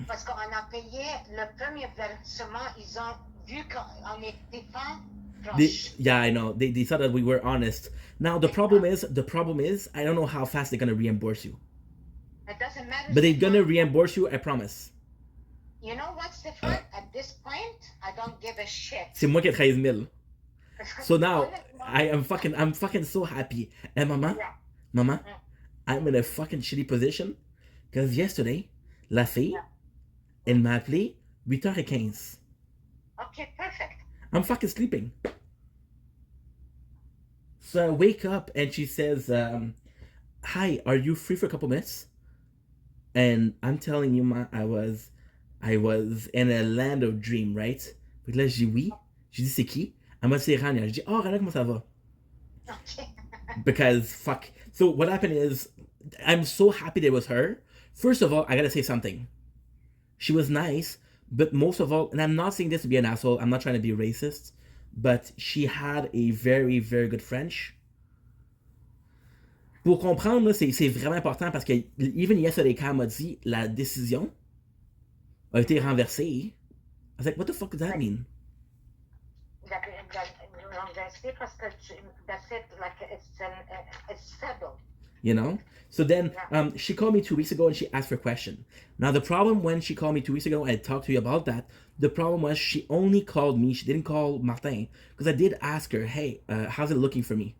Parce qu'on a payé le premier versement, ils ont vu qu'on était pas proche. Yeah, I know. They thought that we were honest. Now, the problem is, I don't know how fast they're gonna reimburse you. It doesn't matter. But they're gonna Stéphane. reimburse you, I promise. You know what, Stéphane? At this point, I don't give a shit. C'est moi qui ai 13 000. So now, Honnêtement, I'm fucking so happy. And Mama, Yeah. Mama, I'm in a fucking shitty position. Because yesterday, la fille, elle m'a appelé 8h15. Okay, perfect. I'm fucking sleeping. So I wake up and she says, hi, are you free for a couple minutes? And I'm telling you, I was in a land of dream, right? Fait que là, je dis oui. Je dis c'est qui? Elle m'a dit c'est Rania. Je dis, oh, Rania, comment ça va? Okay. Because fuck. So what happened is, I'm so happy that it was her. First of all, I gotta say something. She was nice, but most of all, and I'm not saying this to be an asshole, I'm not trying to be racist, but she had a very, very good French. Pour comprendre, c'est vraiment important parce que even yesterday, quand elle m'a dit la décision a été renversée, I was like, what the fuck does that mean? Because that's it, like it's settled. You know? So then she called me 2 weeks ago and she asked for a question. Now the problem when she called me 2 weeks ago and I talked to you about that, the problem was she only called me, she didn't call Martin, because I did ask her, hey, how's it looking for me?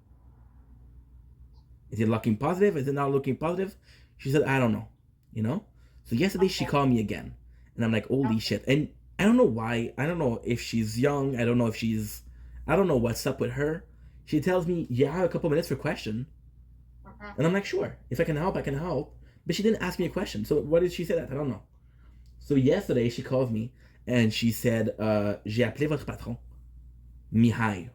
Is it looking positive? Is it not looking positive? She said, I don't know. You know? So yesterday she called me again. And I'm like, holy shit. And I don't know why. I don't know if she's young. I don't know what's up with her. She tells me, yeah, I have a couple minutes for a question. And I'm like, sure. If I can help, I can help. But she didn't ask me a question. So what did she say that? I don't know. So yesterday she called me and she said, j'ai appelé votre patron, Mihai.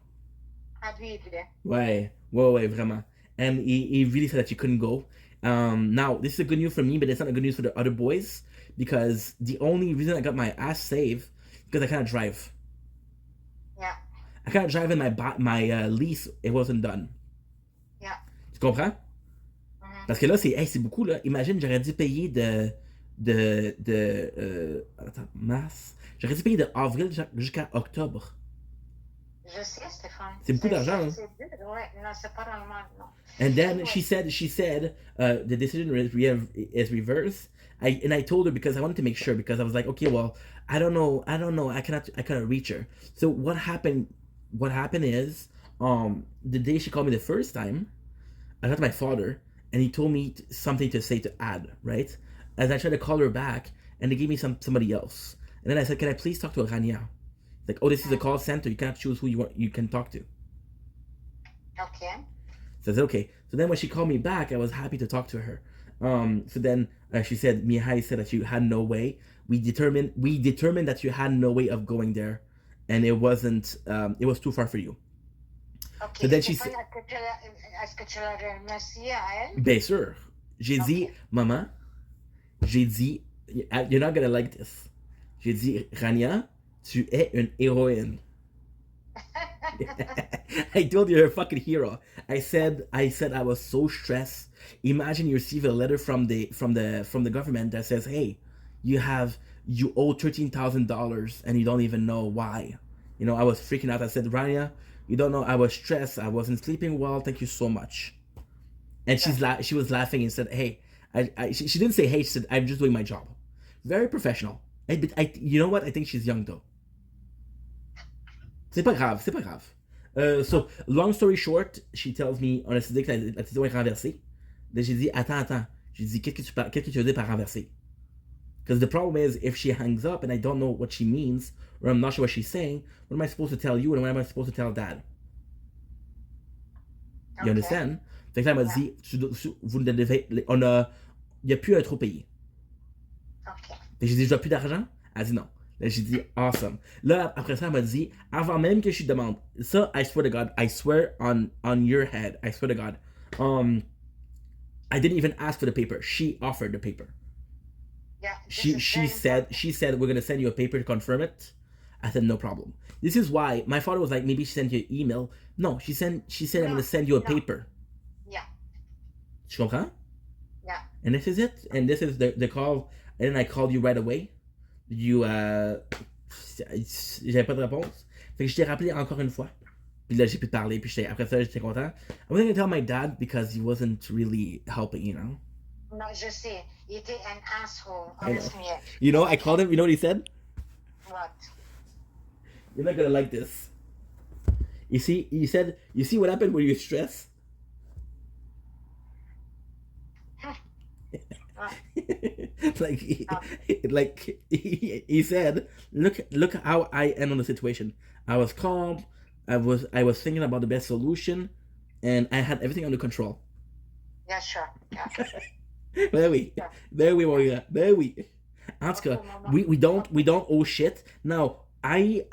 Ouais, vraiment. And he really said that she couldn't go. Now, this is good news for me, but it's not good news for the other boys, because the only reason I got my ass saved because I can't drive. Yeah. I can't drive in my lease, it wasn't done. Yeah. Tu comprends? Parce que là, c'est beaucoup, là. Imagine, j'aurais dû payer attends, mars. J'aurais dû payer de avril jusqu'à octobre. Je sais, Stéphane. C'est beaucoup d'argent, hein? Ouais, non, c'est pas normal, non. And then she said, the decision is reversed. I told her because I wanted to make sure, because I was like, okay, well, I don't know, I cannot reach her. So what happened is, the day she called me the first time, I got my father, and he told me something to say to add, right? As I tried to call her back, and they gave me somebody else. And then I said, can I please talk to Rania? Like, oh, this is a call center. You cannot choose who you can talk to. Okay. So I said, okay. So then when she called me back, I was happy to talk to her. So then she said, Mihai said that you had no way. We determined that you had no way of going there, and it wasn't. It was too far for you. Okay. So then she said, est-ce que tu l'as remercié à elle? bien sûr. J'ai dit, maman, you're not gonna like this. J'ai dit, Rania, tu es une héroïne. I told you you're a fucking hero. I said I was so stressed. Imagine you receive a letter from the government that says, hey, you owe $13,000 and you don't even know why. You know, I was freaking out. I said, Rania, you don't know, I was stressed. I wasn't sleeping well. Thank you so much. And she was laughing and said, hey, she didn't say hey, she said, I'm just doing my job. Very professional. You know what? I think she's young though. C'est pas grave. So, long story short, she tells me, on a décidé que la décision est renversée. Là, j'ai dit, attends. J'ai dit, qu'est-ce que tu veux dire par renversé? Because the problem is, if she hangs up and I don't know what she means, or I'm not sure what she's saying, what am I supposed to tell you and what am I supposed to tell Dad? You understand? Fait que là, elle m'a dit, vous ne devez, il n'y a plus à trop payer. Okay. Fait que j'ai dit, je dois plus d'argent? Elle dit non. Là, j'ai dit, awesome. Là, après ça, elle m'a dit, avant même que je demande, ça, I swear to God, I swear on your head, I swear to God, I didn't even ask for the paper. She offered the paper. Yeah. She said, we're going to send you a paper to confirm it. I said, no problem. This is why my father was like, maybe she sent you an email. No, she said, I'm going to send you a paper. Yeah. Tu comprends? Yeah. And this is it. And this is the call. And then I called you right away. J'avais pas de réponse. Fait que je t'ai rappelé encore une fois. Puis là, j'ai pu te parler. Puis après ça, j'étais content. I wasn't gonna tell my dad because he wasn't really helping, you know? No, je sais. Il était an asshole, honestly. You know, I called him. You know what he said? What? You're not gonna like this. You see, he said, you see what happened when you're stressed? like he said, look how I am on the situation. I was calm. I was thinking about the best solution, and I had everything under control. Yeah, sure. Yeah. There we, Maria. There we. Anska, we don't owe shit. Now I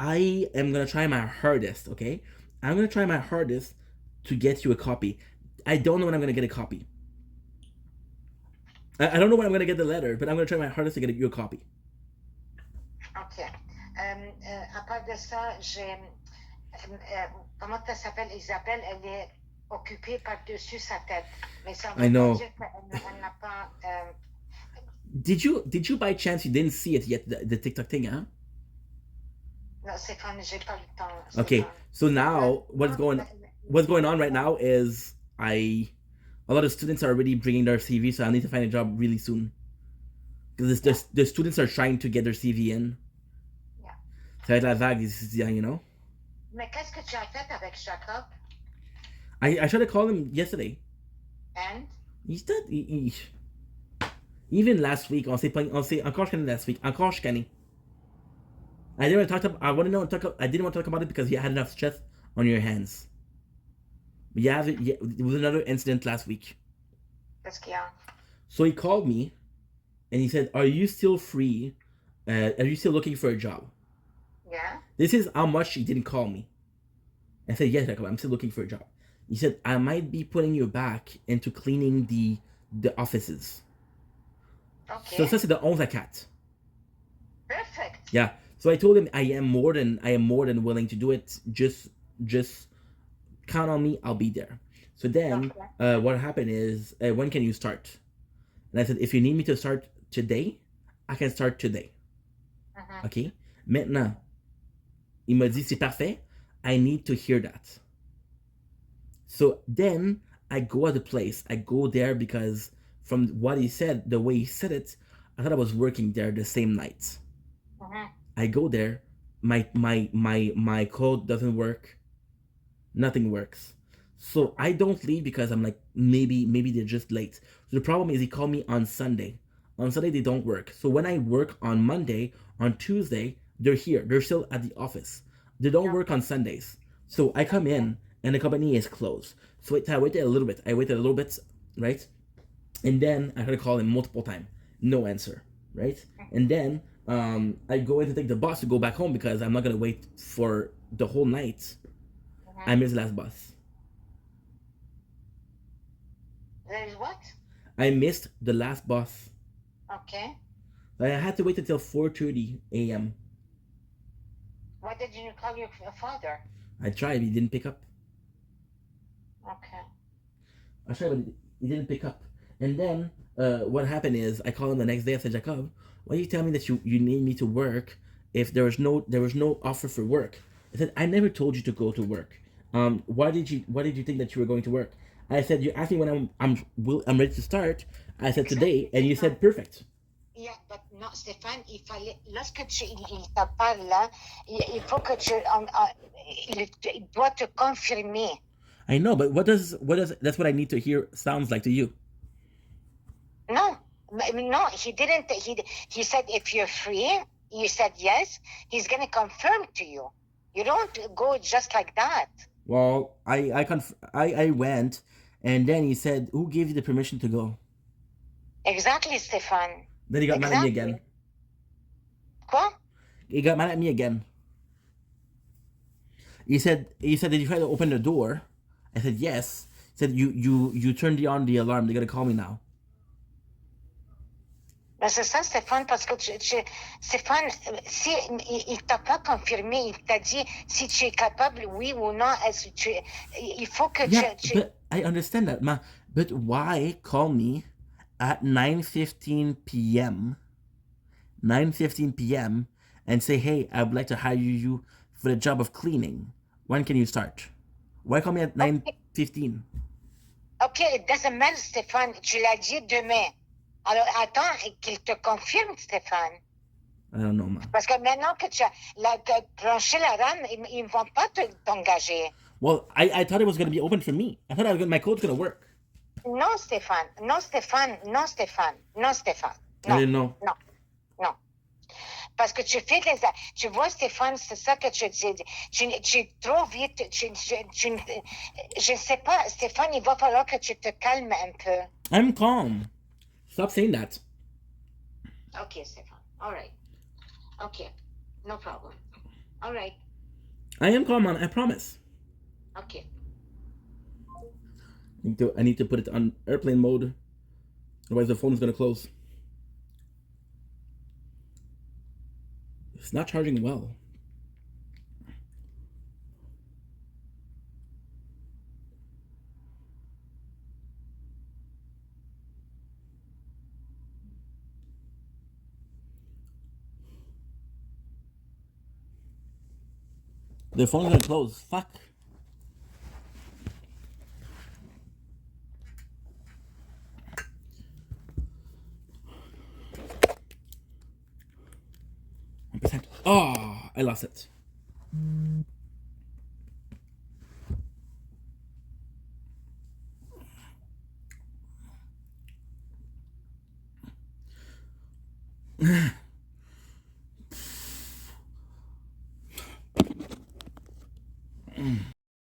am gonna try my hardest. Okay, I'm gonna try my hardest to get you a copy. I don't know when I'm gonna get a copy. I don't know when I'm gonna get the letter, but I'm gonna try my hardest to get you a copy. OK. À part de ça, j'ai. Comment ça s'appelle? Isabelle, elle est occupée par-dessus sa tête. Mais ça I veut know. pas dire qu'elle n'a pas. Did you by chance you didn't see it yet the TikTok thing, huh? Non, Stéphane, j'ai pas le temps. Okay, Stéphane. so now what's going on right now is a lot of students are already bringing their CV, so I need to find a job really soon because the students are trying to get their CV in. Yeah. Ça va être la vague ici, you know. Mais qu'est-ce que tu as fait avec Jacob? I tried to call him yesterday. And? He's dead. Even last week, on s'est encore chicané last week, encore chicané. I didn't want to talk about it because you had enough stress on your hands. But there was another incident last week. Qu'est-ce qu'il y a? So he called me, and he said, "Are you still free? Are you still looking for a job?" Yeah. This is how much he didn't call me. I said, "Yes, Jacob, I'm still looking for a job." He said, "I might be putting you back into cleaning the offices." OK. So ça c'est de 11 à 4. Perfect. Yeah. So I told him I am more than willing to do it. Just count on me. I'll be there. So then, what happened is, when can you start? And I said, if you need me to start today, I can start today. Mhm. Okay. Maintenant, il m'a dit c'est parfait. I need to hear that. So then I go at the place. I go there because from what he said, the way he said it, I thought I was working there the same night. Mhm. I go there, my code doesn't work, nothing works. So I don't leave because I'm like maybe they're just late. So the problem is he called me on Sunday. On Sunday they don't work. So when I work on Monday, on Tuesday, they're here. They're still at the office. They don't work on Sundays. So I come in and the company is closed. So I waited a little bit, right? And then I had to call him multiple times. No answer, right? And then I go in to take the bus to go back home because I'm not gonna wait for the whole night. I missed the last bus. There is what? I missed the last bus. OK. I had to wait until 4:30 a.m. Why didn't you call your father? I tried, he didn't pick up. OK. I tried, but he didn't pick up. And then what happened is I called him the next day. I said, Jacob, why do you tell me that you need me to work if there was no offer for work? I said, I never told you to go to work. Why did you think that you were going to work? I said, you asked me when I'm ready to start. I said today, and you said perfect. Yeah, but no, Stéphane, il fallait, lorsque il te parle là, il faut que il doit te confirmer. I know, but what does that's what I need to hear sounds like to you. No, he didn't. He said if you're free, you said yes. He's gonna confirm to you. You don't go just like that. Well, I went, and then he said, "Who gave you the permission to go?" Exactly, Stéphane. Then he got mad at me again. Quoi? He got mad at me again. He said, did you try to open the door? I said yes. He said you turned on the alarm. They're gonna call me now. Ben c'est ça, Stéphane, parce que Stéphane, si il t'a pas confirmé, il t'a dit si tu es capable, oui ou non, il faut que tu. But I understand that, ma. But why call me at 9:15 p.m. 9:15 p.m. and say, hey, I would like to hire you for the job of cleaning. When can you start? Why call me at 9:15? OK, it doesn't matter, Stéphane. Tu l'as dit demain. Alors, attends qu'il te confirme, Stéphane. I don't know, man. Parce que maintenant que tu as branché la rame, ils ne vont pas t'engager. Well, I thought it was going to be open for me. I thought my code's going to work. No, Stéphane. No, Stéphane. No, Stéphane. No, Stéphane. I didn't know. Non, non. Parce que tu fais des... Tu vois, Stéphane, c'est ça que tu dis. Tu trop vite. Je ne sais pas, Stéphane, il va falloir que tu te calmes un peu. I'm calm. Stop saying that. Okay, Stéphane. All right. Okay. No problem. All right. I am calm, man. I promise. Okay. I need to put it on airplane mode. Otherwise, the phone is going to close. It's not charging well. The phone is going to close. Fuck. Oh, I lost it.